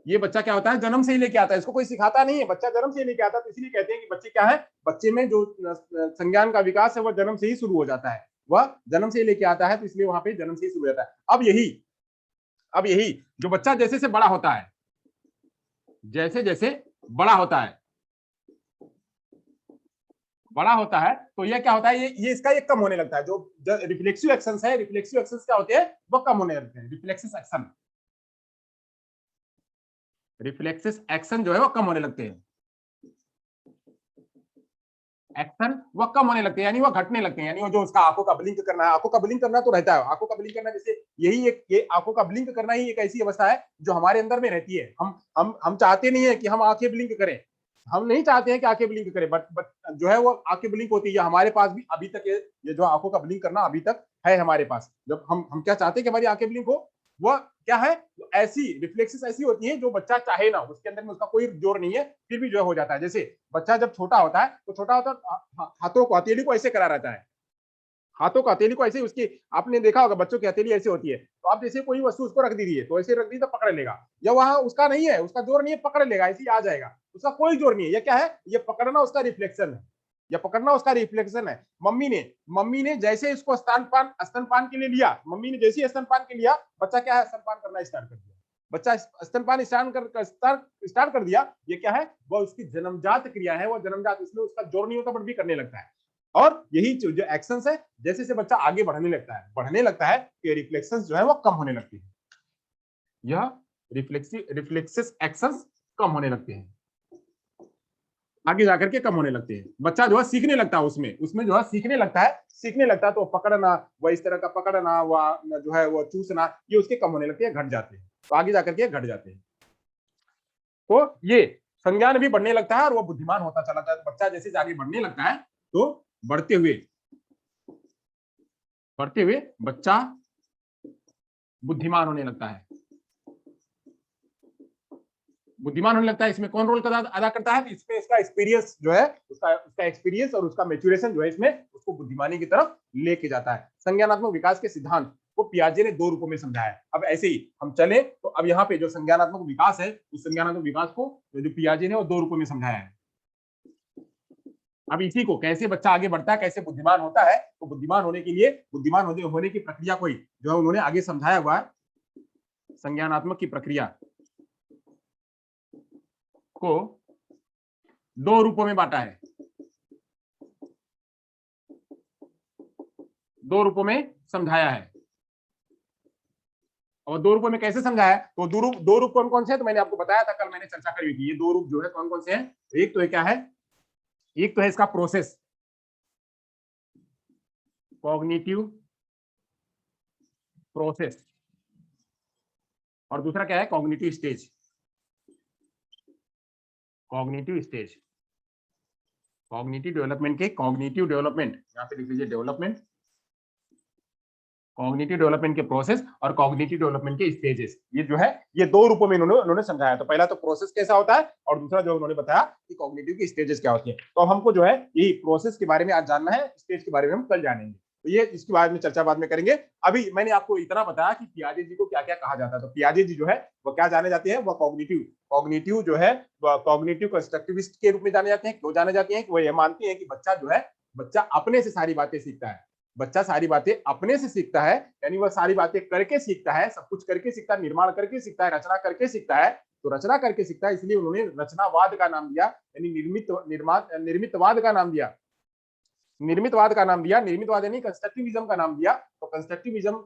ये बच्चा क्या होता है जन्म से ही लेके आता है। इसको कोई सिखाता नहीं है, बच्चा जन्म से ही लेके आता है। तो इसलिए कहते हैं कि बच्चे क्या है, बच्चे में जो संज्ञान का विकास है वह जन्म से ही शुरू हो जाता है। वह जन्म से ही लेके आता है, तो इसलिए वहां पे जन्म से ही शुरू हो जाता है। अब यही जो बच्चा जैसे से बड़ा होता है, जैसे जैसे बड़ा होता है, तो यह क्या होता है, ये इसका कम होने लगता है। जो रिफ्लेक्सिव एक्शंस है, रिफ्लेक्सिव एक्शंस क्या होते हैं, वह कम होने लगते हैं। रिफ्लेक्सिस एक्शन जो है वो कम होने लगते हैं। एक्शन वो कम होने लगते हैं, यानी वो घटने लगते हैं। यानी वो जो उसका आंखों का ब्लिंक करना है, आंखों का ब्लिंक करना तो रहता है। आंखों का ब्लिंक करना जैसे ये आंखों का ब्लिंक करना ही एक ऐसी अवस्था है जो हमारे अंदर में रहती है। हम चाहते नहीं है कि हम आंखें ब्लिंक करें, हम नहीं चाहते हैं कि आंखें ब्लिंक करें, बट जो है वो आंखें ब्लिंक होती है। हमारे पास भी अभी तक ये जो आंखों का ब्लिंक करना अभी तक है हमारे पास। जब हम क्या चाहते हैं कि हमारी आंखें ब्लिंक हो, वह क्या है, ऐसी रिफ्लेक्सेस ऐसी होती है जो बच्चा चाहे ना, उसके अंदर में उसका कोई जोर नहीं है, फिर भी जो है हो जाता है। जैसे बच्चा जब छोटा होता है तो हाथों को, हथेली को ऐसे करा रहता है, हाथों का हथेली को ऐसे उसकी, आपने देखा होगा बच्चों की हथेली ऐसे होती है। तो आप जैसे कोई वस्तु उसको रख दीजिए, तो ऐसे रख दी तो पकड़ लेगा। या वहां उसका नहीं है, उसका जोर नहीं है, पकड़ लेगा, ऐसे ही आ जाएगा, उसका कोई जोर नहीं है। ये क्या है, ये पकड़ना उसका रिफ्लेक्शन है, या पकड़ना उसका रिफ्लेक्शन है। मम्मी ने जैसे इसको स्तनपान के लिए लिया, मम्मी ने जैसे स्तनपान के लिया, बच्चा क्या है, स्तनपान करना स्टार्ट कर दिया। बच्चा स्तनपान स्टार्ट कर दिया। ये क्या है, वो उसकी जन्मजात क्रिया है, वो जन्मजात, इसमें उसका जोर नहीं होता, बट भी करने लगता है। और यही जो एक्शंस है, जैसे जैसे बच्चा आगे बढ़ने लगता है कि रिफ्लेक्शंस जो है वो कम होने लगती है। यह रिफ्लेक्सिस एक्शंस कम होने लगते हैं, आगे जाकर के कम होने लगते हैं। बच्चा जो है सीखने लगता है, उसमें जो है सीखने लगता है। तो पकड़ना, वह इस तरह का पकड़ना, वह जो है वो चूसना, ये उसके कम होने लगते हैं, घट जाते हैं। तो आगे जाकर के घट जाते हैं। तो ये संज्ञान भी बढ़ने लगता है और वो बुद्धिमान होता चला जाता है। बच्चा जैसे आगे बढ़ने लगता है, तो बढ़ते हुए बच्चा बुद्धिमान होने लगता है। इसमें कौन रोल अदा करता है? इसमें इसका एक्सपीरियंस जो है, उसका एक्सपीरियंस और उसका मैच्योरेशन जो है, इसमें उसको बुद्धिमानी की तरफ लेके जाता है। संज्ञानात्मक विकास के सिद्धांत को पियाजे ने 2 रूपों में समझाया है। अब ऐसे ही हम चले तो अब यहाँ पे जो संज्ञानात्मक विकास है, उस संज्ञानात्मक विकास को जो पियाजे ने वो 2 रूपों में समझाया है। अब इसी को कैसे बच्चा आगे बढ़ता है, कैसे बुद्धिमान होता है, तो बुद्धिमान होने की प्रक्रिया को जो है उन्होंने आगे समझाया हुआ है। संज्ञानात्मक की प्रक्रिया को 2 रूपों में बांटा है, 2 रूपों में समझाया है। और दो रूपों में कैसे समझाया, तो दो रूप कौन कौन से हैं, तो मैंने आपको बताया था, कल मैंने चर्चा करी हुई थी। ये दो रूप जो है कौन कौन से हैं, एक तो है क्या है, एक तो है इसका प्रोसेस, कॉग्निटिव प्रोसेस, और दूसरा क्या है, cognitive stage. Cognitive stage, cognitive development के, कॉग्निटिव डेवलपमेंट यहां पे लिख लीजिए, डेवलपमेंट, कॉग्निटिव डेवलपमेंट के प्रोसेस और कॉग्निटिव डेवलपमेंट के स्टेजेस, ये जो है ये दो रूपों में उन्होंने समझाया। तो पहला तो प्रोसेस कैसा होता है, और दूसरा जो उन्होंने बताया कि कॉग्निटिव की स्टेजेस क्या होती है। तो अब हमको जो है यही प्रोसेस के बारे में आज जानना है, स्टेज के बारे में हम कल जानेंगे, तो ये इसके बारे में चर्चा बाद में करेंगे। अभी मैंने आपको इतना बताया कि पियाजे जी को क्या क्या कहा जाता है। तो पियाजे जी जो है वो क्या जाने जाते हैं, वो कॉग्निटिव कॉग्निटिव जो है कॉग्निटिव कंस्ट्रक्टिविस्ट के रूप में जाने जाते हैं। क्यों जाने जाते हैं, कि वो ये मानते हैं कि बच्चा जो है, बच्चा अपने से सारी बातें सीखता है, बच्चा सारी बातें अपने से सीखता है, यानी वह सारी बातें करके सीखता है, सब कुछ करके सीखता है, निर्माण करके सीखता है, रचना करके सीखता है। तो रचना करके सीखता है, इसलिए उन्होंने रचनावाद का नाम दिया, यानी निर्मितवाद का नाम दिया, निर्मितवाद का नाम दिया, निर्मितवाद यानी कंस्ट्रक्टिविज्म का नाम दिया। तो कंस्ट्रक्टिविज्म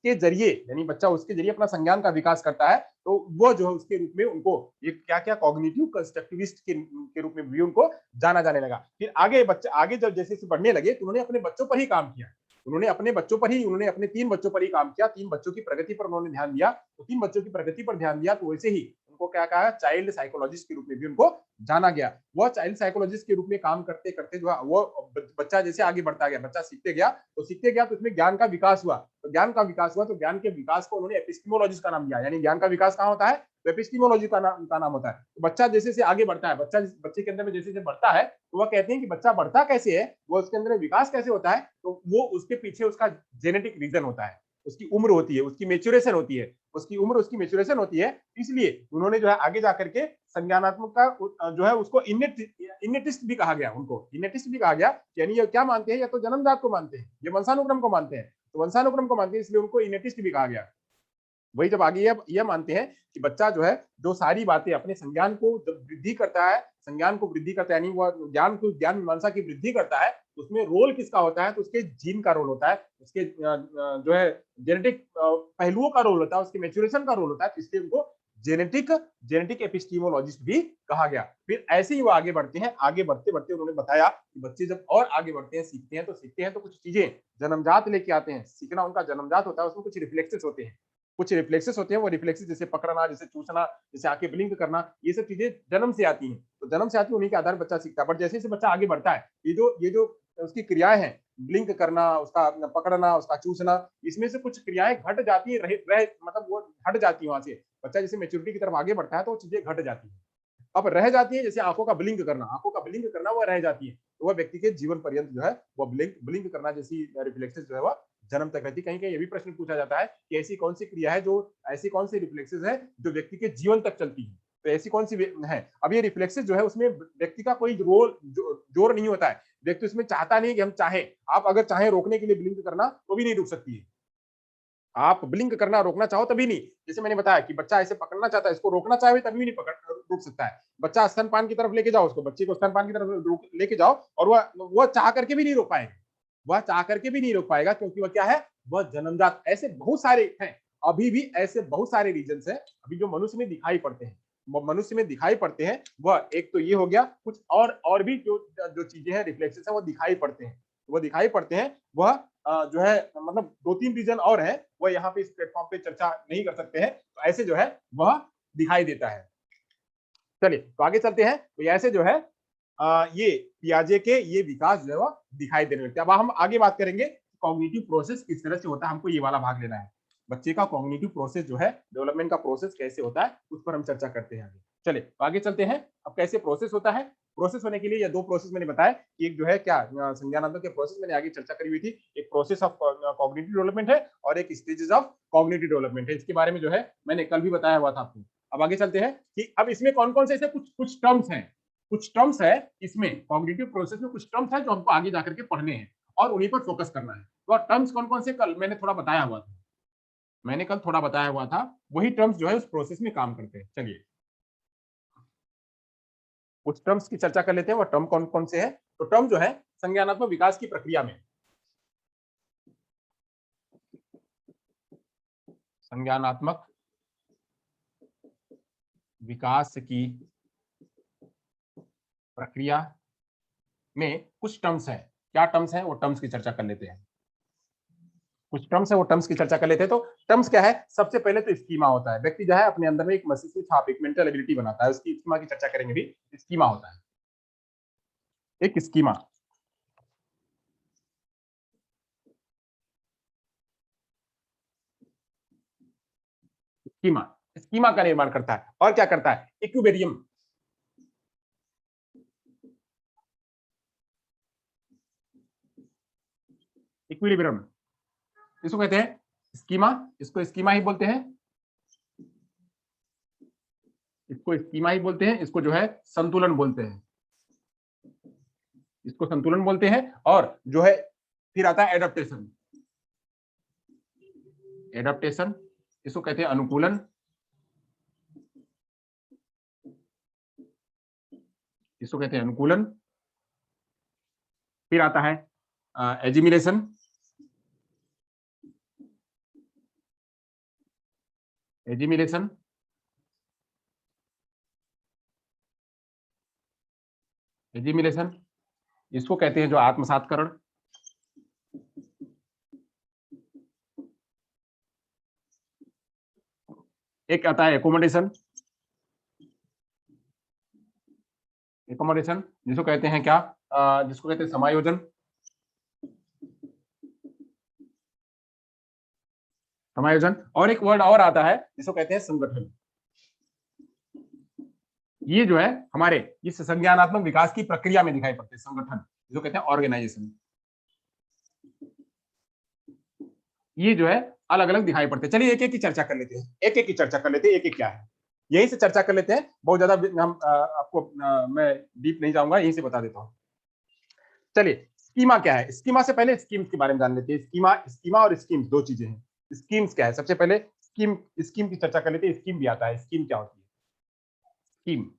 के जरिए, यानी बच्चा उसके जरिए अपना संज्ञान का विकास करता है, तो वो जो है उसके रूप में उनको ये क्या क्या कॉग्निटिव कंस्ट्रक्टिविस्ट के रूप में भी उनको जाना जाने लगा। फिर आगे बच्चे आगे जब जैसे बढ़ने लगे, तो उन्होंने अपने बच्चों पर ही काम किया, उन्होंने अपने बच्चों पर ही, उन्होंने अपने 3 बच्चों पर ही काम किया, 3 बच्चों की प्रगति पर उन्होंने ध्यान दिया। तो 3 बच्चों की प्रगति पर ध्यान दिया, तो वैसे ही उनको क्या कहा, चाइल्ड साइकोलॉजिस्ट के रूप में भी उनको जाना गया। वह चाइल्ड साइकोलॉजिस्ट के रूप में काम करते करते जो है वो बच्चा जैसे आगे बढ़ता गया, बच्चा सीखते गया, तो उसमें ज्ञान का विकास हुआ। तो ज्ञान का विकास हुआ, तो ज्ञान के विकास को उन्होंने एपिस्टेमोलॉजी का नाम दिया, यानी ज्ञान का विकास कहाँ होता है, तो एपिस्टेमोलॉजी का नाम होता है। तो बच्चा जैसे से आगे बढ़ता है, बच्चे के अंदर में जैसे बढ़ता है, तो वह कहते हैं कि बच्चा बढ़ता कैसे है, वो उसके अंदर विकास कैसे होता है, तो वो उसके पीछे उसका जेनेटिक रीजन होता है, उसकी उम्र होती है, उसकी मेच्योरेशन होती है, उसकी उम्र उसकी मेच्योरेशन होती है। इसलिए उन्होंने जो है आगे जाकर के संज्ञानात्मक का जो है उसको इनेटिस्ट भी कहा गया, उनको इनेटिस्ट भी कहा गया, यानी ये क्या मानते हैं, या तो जन्मजात को मानते हैं, ये वंशानुक्रम को मानते हैं, तो वंशानुक्रम को मानते हैं, इसलिए उनको इनेटिस्ट भी कहा गया। वही जब आगे यह मानते हैं कि बच्चा जो है जो सारी बातें अपने संज्ञान को जब वृद्धि करता है, संज्ञान को वृद्धि करता है, यानी वह ज्ञान मीमांसा की वृद्धि करता है, तो उसमें रोल किसका होता है, तो उसके जीन का रोल होता है, उसके जो है जेनेटिक पहलुओं का रोल होता है, उसके मेच्योरेशन का रोल होता है, तो इसलिए उनको जेनेटिक एपिस्टीमोलॉजिस्ट भी कहा गया। फिर ऐसे ही वो आगे बढ़ते हैं, आगे बढ़ते बढ़ते उन्होंने बताया कि बच्चे जब और आगे बढ़ते हैं, सीखते हैं तो कुछ चीजें जन्मजात लेके आते हैं, सीखना उनका जन्मजात होता है, उसमें कुछ रिफ्लेक्सेस होते हैं, कुछ रिफ्लेक्सेस होते हैं, वो रिफ्लेक्सेस जैसे पकड़ना, जैसे चूसना, जैसे आंखें ब्लिंक करना, ये सब चीजें जन्म से आती हैं। तो जन्म से आती है, उन्हीं के आधार पर बच्चा सीखता है। बट जैसे जैसे बच्चा आगे बढ़ता है, ये जो उसकी क्रियाएं हैं, ब्लिंक करना, उसका पकड़ना, उसका चूसना, इसमें से कुछ क्रियाएं घट जाती है, मतलब वो हट जाती है वहां से। बच्चा जैसे मेच्योरिटी की तरफ आगे बढ़ता है, तो वो चीजें घट जाती है, अब रह जाती है, जैसे आंखों का ब्लिंक करना वह रह जाती है। तो वह व्यक्ति के जीवन पर्यंत जो है वो ब्लिंक करना जैसी रिफ्लेक्सेस जो है वह जन्म तक रहती है। कहीं कहीं ये भी प्रश्न पूछा जाता है कि ऐसी कौन सी क्रिया है, जो ऐसी कौन सी रिफ्लेक्सेस है जो व्यक्ति के जीवन तक चलती है, तो ऐसी कौन सी है। अब ये रिफ्लेक्सेस जो है उसमें व्यक्ति का कोई जोर नहीं होता है, व्यक्ति उसमें चाहता नहीं कि हम चाहे, आप अगर चाहे रोकने के लिए ब्लिंक करना तो भी नहीं रुक सकती है, आप ब्लिंक करना रोकना चाहो तभी नहीं। जैसे मैंने बताया कि बच्चा ऐसे पकड़ना चाहता है, इसको रोकना चाहे तभी नहीं पकड़ रुक सकता है। बच्चा स्तनपान की तरफ लेके जाओ, उसको बच्चे को स्तनपान की तरफ लेके जाओ, और वह चाह करके भी नहीं रोक पाएगा, वह चाह करके भी नहीं रोक पाएगा, क्योंकि वह क्या है, वह जन्मजात। ऐसे बहुत सारे हैं, अभी भी ऐसे बहुत सारे रीजन है अभी जो मनुष्य में दिखाई पड़ते हैं, वह एक तो ये हो गया, कुछ और भी जो जो चीजें हैं, रिफ्लेक्सेस है, वो दिखाई पड़ते हैं, वह जो है मतलब 2-3 रीजन और है, वह यहाँ पे इस प्लेटफॉर्म पे चर्चा नहीं कर सकते हैं, तो ऐसे जो है वह दिखाई देता है। चलिए तो आगे चलते हैं। तो ऐसे जो है ये पियाजे के ये विकास जो है वह दिखाई देने लगते हैं। अब हम आगे बात करेंगे कॉग्निटिव प्रोसेस किस तरह से होता है, हमको ये वाला भाग लेना है, बच्चे का कॉग्निटिव प्रोसेस जो है, डेवलपमेंट का प्रोसेस कैसे होता है, उस पर हम चर्चा करते हैं आगे। चलिए तो आगे चलते हैं। अब कैसे प्रोसेस होता है, प्रोसेस होने के लिए या दो प्रोसेस मैंने बताया कि एक जो है क्या संज्ञानात्मक के प्रोसेस मैंने आगे चर्चा करी हुई थी, एक प्रोसेस ऑफ कॉग्निटिव डेवलपमेंट है और एक स्टेजेस ऑफ कॉग्निटिव डेवलपमेंट है। इसके बारे में जो है मैंने कल भी बताया हुआ था आपको। अब आगे चलते हैं कि अब इसमें कौन कौन से ऐसे कुछ टर्म्स हैं, कुछ टर्म्स है इसमें कॉग्निटिव प्रोसेस में, कुछ टर्म्स है जो हमको आगे जाकर के पढ़ने हैं और उन्हीं पर फोकस करना है। तो टर्म्स कौन कौन से कल मैंने थोड़ा बताया हुआ था, वही टर्म्स जो है उस प्रोसेस में काम करते हैं। चलिए कुछ टर्म्स की चर्चा कर लेते हैं, वो टर्म कौन कौन से हैं। तो टर्म जो है संज्ञानात्मक विकास की प्रक्रिया में, संज्ञानात्मक विकास की प्रक्रिया में कुछ टर्म्स हैं। क्या टर्म्स हैं? वो टर्म्स की चर्चा कर लेते हैं। कुछ टर्म्स है, वो टर्म्स की चर्चा कर लेते हैं। तो टर्म्स क्या है? सबसे पहले तो स्कीमा होता है। व्यक्ति जो है अपने अंदर में एक मस्तिष्क छाप, एक मेंटल एबिलिटी बनाता है, उसकी स्कीमा की चर्चा करेंगे भी। स्कीमा होता है एक स्कीमा। स्कीमा स्कीमा का निर्माण करता है और क्या करता है? इक्विबेरियम। इक्विलिब्रियम इसको कहते हैं स्कीमा। इसको स्कीमा ही बोलते हैं। इसको स्कीमा ही बोलते हैं। इसको जो है संतुलन बोलते हैं। इसको संतुलन बोलते हैं। और जो है फिर आता है एडेप्टेशन। एडेप्टेशन इसको कहते हैं अनुकूलन। इसको कहते हैं अनुकूलन। फिर आता है एजिमिलेशन। एजिमिलेशन एजिमिलेशन इसको कहते हैं जो आत्मसातकरण। एक आता है एकोमोडेशन। एकोमोडेशन जिसको कहते हैं क्या? जिसको कहते हैं समायोजन। समायोजन। और एक वर्ड और आता है जिसको कहते हैं संगठन। ये जो है हमारे इस संज्ञानात्मक विकास की प्रक्रिया में दिखाई पड़ते हैं। संगठन जिसको कहते हैं ऑर्गेनाइजेशन। ये जो है अलग अलग दिखाई पड़ते हैं। चलिए एक एक की चर्चा कर लेते हैं। एक एक की चर्चा कर लेते हैं। एक एक क्या है यही से चर्चा कर लेते हैं। बहुत ज्यादा हम आपको मैं डीप नहीं जाऊंगा, यहीं से बता देता हूँ। चलिए स्कीमा क्या है? स्कीमा से पहले स्कीम्स के बारे में जान लेते हैं। स्कीमा स्कीमा और स्कीम्स दो चीजें हैं। स्कीम्स क्या है? सबसे पहले स्कीम स्कीम की चर्चा कर लेते हैं। स्कीम भी आता है। स्कीम क्या होती है? स्कीम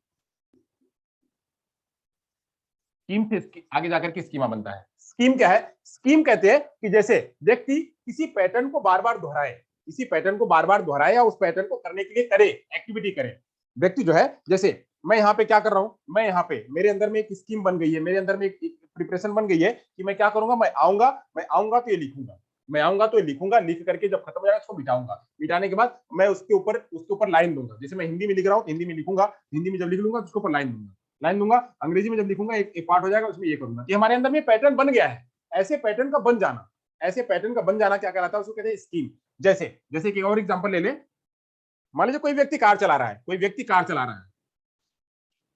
स्कीम से आगे जाकर के स्कीमा बनता है। स्कीम क्या है? स्कीम कहते हैं कि जैसे व्यक्ति किसी पैटर्न को बार बार दोहराए, किसी पैटर्न को बार बार दोहराए या उस पैटर्न को करने के लिए करे, एक्टिविटी करे। व्यक्ति जो है जैसे मैं यहाँ पे क्या कर रहा हूँ, मैं यहाँ पे मेरे अंदर में एक स्कीम बन गई है, मेरे अंदर में एक प्रिपरेशन बन गई है कि मैं क्या करूंगा, मैं आऊंगा तो ये लिखूंगा, मैं आऊंगा तो ये लिखूंगा, लिख करके जब खत्म हो जाएगा उसको मिटाऊंगा, मिटाने के बाद मैं उसके ऊपर लाइन दूंगा। जैसे मैं हिंदी में लिख रहा हूँ, हिंदी में लिखूंगा, हिंदी में जब लिख लूंगा तो उसके ऊपर लाइन दूंगा, लाइन दूंगा। अंग्रेजी में जब लिखूंगा एक पार्ट हो जाएगा, उसमें ये करूंगा। ये हमारे अंदर में पैटर्न बन गया है। ऐसे पैटर्न का बन जाना, ऐसे पैटर्न का बन जाना क्या कहलाता है? उसको कहते हैं स्कीम। जैसे जैसे कि और एग्जांपल ले ले। मान लीजिए कोई व्यक्ति कार चला रहा है, कोई व्यक्ति कार चला रहा है,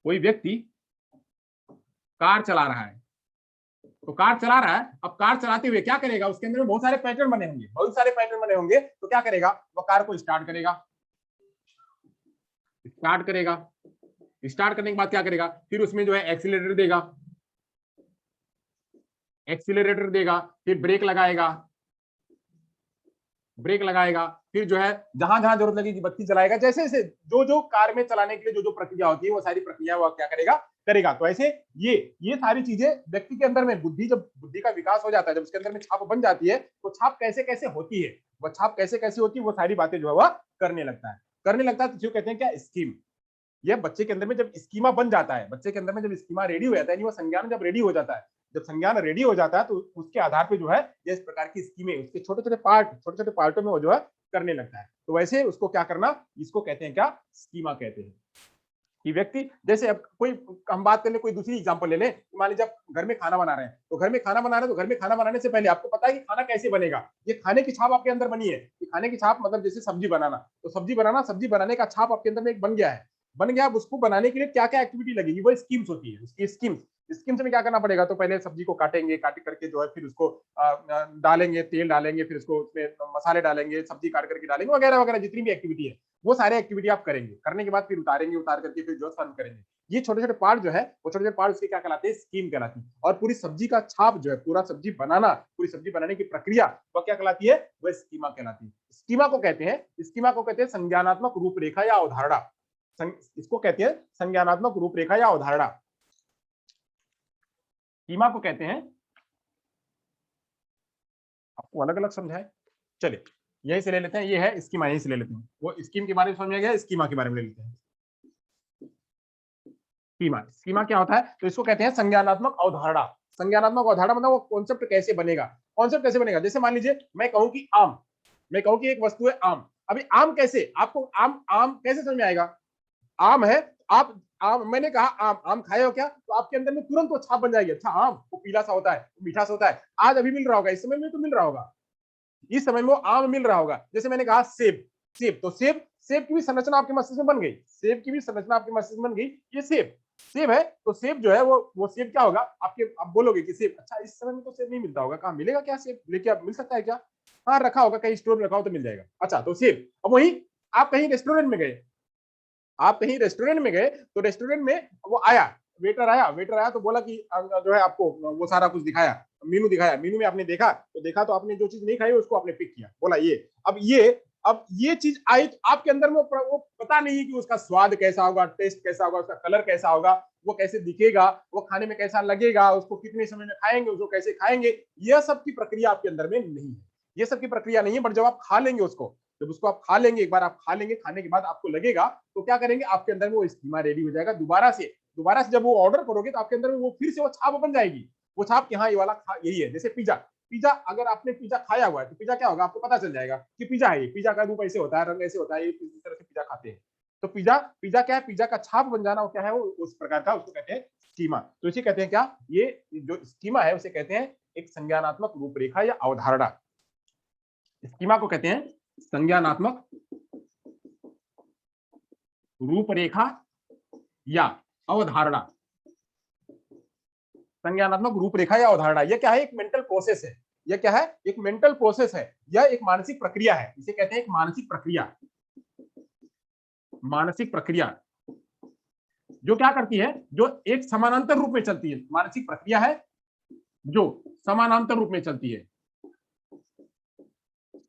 कोई व्यक्ति कार चला रहा है। तो कार चला रहा है, अब कार चलाते हुए क्या करेगा? उसके अंदर में बहुत सारे पैटर्न बने होंगे, बहुत सारे पैटर्न बने होंगे। तो क्या करेगा? वो कार को स्टार्ट करेगा, स्टार्ट करेगा, स्टार्ट करने के बाद क्या करेगा? फिर उसमें जो है एक्सीलरेटर देगा, एक्सीलरेटर देगा, फिर ब्रेक लगाएगा, ब्रेक लगाएगा, फिर जो है जहां जहां जरूरत लगेगी बत्ती जलाएगा। जैसे जैसे जो जो कार में चलाने के लिए जो जो प्रक्रिया होती है वो सारी प्रक्रिया वो क्या करेगा? करेगा। तो ऐसे ये सारी चीजें व्यक्ति के अंदर में जब बुद्धि का विकास हो जाता है, जब उसके अंदर में छाप बन जाती है, तो छाप कैसे कैसे होती है, वो छाप कैसे कैसे होती है, वो सारी बातें जो है वह करने लगता है, करने लगता है। तो जो कहते हैं क्या? स्कीम। यह बच्चे के अंदर में जब स्कीमा बन जाता है, बच्चे के अंदर में जब स्कीमा रेडी हो जाता है, वो संज्ञान जब रेडी हो जाता है, जब संज्ञान रेडी हो जाता है तो उसके आधार पे जो है ये इस प्रकार की स्कीमें उसके छोटे छोटे पार्टों में वो जो है करने लगता है। तो वैसे उसको क्या करना, इसको कहते हैं क्या? स्कीमा कहते हैं। कि व्यक्ति जैसे अब कोई हम बात कर ले, कोई दूसरी एग्जांपल ले ले। मान लीजिए आप घर में खाना बना रहे हैं, तो घर में खाना बना रहे हैं, तो घर में खाना बनाने से पहले आपको पता है कि खाना कैसे बनेगा। ये खाने की छाप आपके अंदर बनी है। कि खाने की छाप मतलब जैसे सब्जी बनाना, तो सब्जी बनाने का छाप आपके अंदर में एक बन गया है, बन गया। अब उसको बनाने के लिए क्या क्या एक्टिविटी लगेगी, वो स्कीम्स होती है। उसकी स्कीम्स में क्या करना पड़ेगा? तो पहले सब्जी को काटेंगे, काट करके जो है फिर उसको डालेंगे, तेल डालेंगे, फिर उसको उसमें मसाले डालेंगे, सब्जी काट करके डालेंगे, वगैरह वगैरह जितनी भी एक्टिविटी है वो सारे एक्टिविटी आप करेंगे। करने के बाद फिर उतारेंगे, उतार करके फिर जो सर्व करेंगे। ये छोटे छोटे पार्ट जो है वो छोटे छोटे पार्ट उसके क्या कहलाते हैं? स्कीम कहलाती है। और पूरी सब्जी का छाप जो है, पूरा सब्जी बनाना, पूरी सब्जी बनाने की प्रक्रिया वह क्या कहलाती है? वह स्कीमा कहलाती है। स्कीमा को कहते हैं संज्ञानात्मक रूपरेखा या अवधारणा। इसको कहते हैं संज्ञानात्मक रूपरेखा या अवधारणा। स्कीमा को कहते हैं, आपको अलग अलग समझाए। चलिए यही से ले लेते हैं, ये है स्कीमा, यही से ले लेते हैं। वो स्कीम के बारे में समझ में गया, स्कीमा के बारे में ले लेते हैं। स्कीमा, स्कीमा क्या होता है? तो इसको कहते हैं संज्ञानात्मक अवधारणा। संज्ञानात्मक अवधारणा मतलब वो कॉन्सेप्ट कैसे बनेगा। कॉन्सेप्ट कैसे बनेगा? जैसे मान लीजिए मैं कहूं कि आम, मैं कहूं कि एक वस्तु है आम। अभी आम कैसे, आपको आम आम कैसे समझ में आएगा? आम है, आप आम, मैंने कहा आम, आम खाए हो क्या, तो आपके अंदर में तुरंत वो छाप बन जाएगी। अच्छा आम वो पीला सा होता है, मीठा सा होता है, आज अभी मिल रहा होगा, इस समय में तो मिल रहा होगा, इस समय में वो आम मिल रहा होगा। जैसे मैंने कहा सेब, सेब तो सेब, सेब की भी संरचना आपके मस्तिष्क में बन गई, सेब की भी संरचना आपके मस्तिष्क में बन गई। ये सेब, सेब है तो सेब जो है वो सेब क्या होगा आपके, आप बोलोगे कि सेब, अच्छा इस समय में तो सेब नहीं मिलता होगा, कहाँ मिलेगा, क्या सेब लेके आप मिल सकता है क्या? हाँ रखा होगा कहीं स्टोर में रखा हो तो मिल जाएगा। अच्छा तो सेब, अब वही आप कहीं रेस्टोरेंट में गए, आप कहीं रेस्टोरेंट में गए तो रेस्टोरेंट में वो आया, वेटर आया, वेटर आया तो बोला कि जो है आपको वो सारा कुछ दिखाया, मेनू दिखाया, मेनू में आपने देखा तो देखा तो आपने जो चीज नहीं खाई उसको आपने पिक किया, बोला ये, अब ये चीज आई तो आपके अंदर में वो पता नहीं है कि उसका स्वाद कैसा होगा, टेस्ट कैसा होगा, उसका कलर कैसा होगा, वो कैसे दिखेगा, वो खाने में कैसा लगेगा, उसको कितने समय में खाएंगे, उसको कैसे खाएंगे, यह सब की प्रक्रिया आपके अंदर में नहीं है। ये सब की प्रक्रिया नहीं है, बट जब आप खा लेंगे उसको, जब उसको आप खा लेंगे, एक बार आप खा लेंगे, खाने के बाद आपको लगेगा तो क्या करेंगे, आपके अंदर में वो स्कीमा रेडी हो जाएगा। दोबारा से जब वो ऑर्डर करोगे तो आपके अंदर में वो फिर से वो छाप बन जाएगी, वो छाप कि हाँ ये वाला यही है। जैसे पिज्जा, पिज्जा अगर आपने पिज्जा खाया हुआ है तो पिज्जा क्या होगा, आपको पता चल जाएगा कि पिज्जा है, ये पिज्जा का रूप ऐसे होता है, रंग ऐसे होता है, इस तरह से पिज्जा खाते हैं। तो पिज्जा, पिज्जा क्या है, पिज्जा का छाप बन जाना, वो क्या है, वो उस प्रकार का, उसको कहते हैं स्कीमा। तो इसे कहते हैं क्या, ये जो स्कीमा है उसे कहते हैं एक संज्ञानात्मक रूपरेखा या अवधारणा। स्कीमा को कहते हैं संज्ञानात्मक रूपरेखा या अवधारणा। संज्ञानात्मक रूपरेखा या अवधारणा, यह क्या है, एक मेंटल प्रोसेस है। यह क्या है, एक मेंटल प्रोसेस है, यह एक मानसिक प्रक्रिया है, इसे कहते हैं एक मानसिक प्रक्रिया। मानसिक प्रक्रिया जो क्या करती है, जो एक समानांतर रूप में चलती है, मानसिक प्रक्रिया है जो समानांतर रूप में चलती है,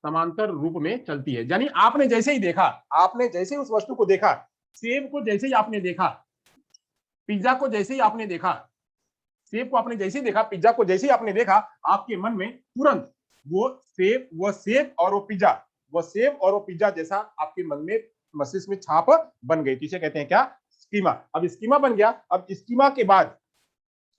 समांतर रूप में चलती है। यानी आपने जैसे ही देखा, आपने जैसे ही उस वस्तु को देखा, सेब को जैसे ही आपने देखा, पिज्जा को जैसे ही आपने देखा, सेब को आपने जैसे ही देखा, पिज्जा को जैसे ही आपने देखा, आपके मन में तुरंत वो सेब और वो पिज्जा, वो सेब और वो पिज्जा जैसा आपके मन में, मस्तिष्क में छाप बन गई। इसे कहते हैं क्या, स्कीमा। अब स्कीमा बन गया, अब स्कीमा के बाद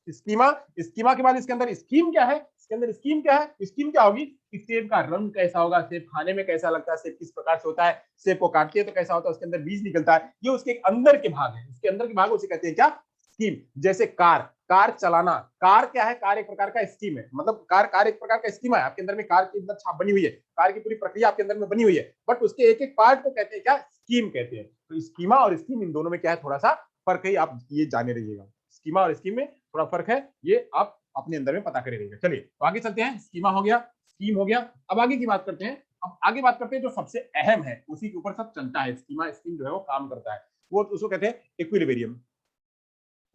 स्कीमा, स्कीमा के बाद इसके अंदर स्कीम क्या है, इसके अंदर स्कीम क्या है, स्कीम क्या होगी कि सेब का रंग कैसा होगा, सेब खाने में कैसा लगता है, सेब किस प्रकार से होता है, सेब को काटते हैं तो कैसा होता है, उसके अंदर बीज निकलता है, ये उसके अंदर के भाग है, उसके अंदर के भाग उसे कहते हैं क्या, स्कीम। जैसे कार, कार चलाना, कार क्या है, कार एक प्रकार का स्कीम है, मतलब कार एक प्रकार का स्कीम है, आपके अंदर में कार की अंदर छाप बनी हुई है, कार की पूरी प्रक्रिया आपके अंदर में बनी हुई है, बट उसके एक एक पार्ट को कहते हैं क्या, स्कीम कहते हैं। तो स्कीमा और स्कीम इन दोनों में क्या है, थोड़ा सा फर्क है, आप ये जाने रहिएगा, स्कीमा और स्कीम में थोड़ा फर्क है, ये आप अपने अंदर में पता करे रहिएगा। चलिए तो आगे चलते हैं, स्कीमा हो गया, स्कीम हो गया, अब आगे की बात करते हैं। अब आगे बात करते हैं जो सबसे अहम है, उसी के ऊपर सब चलता है, स्कीमा स्कीम जो है वो काम करता है, वो उसको कहते हैं इक्विलिब्रियम।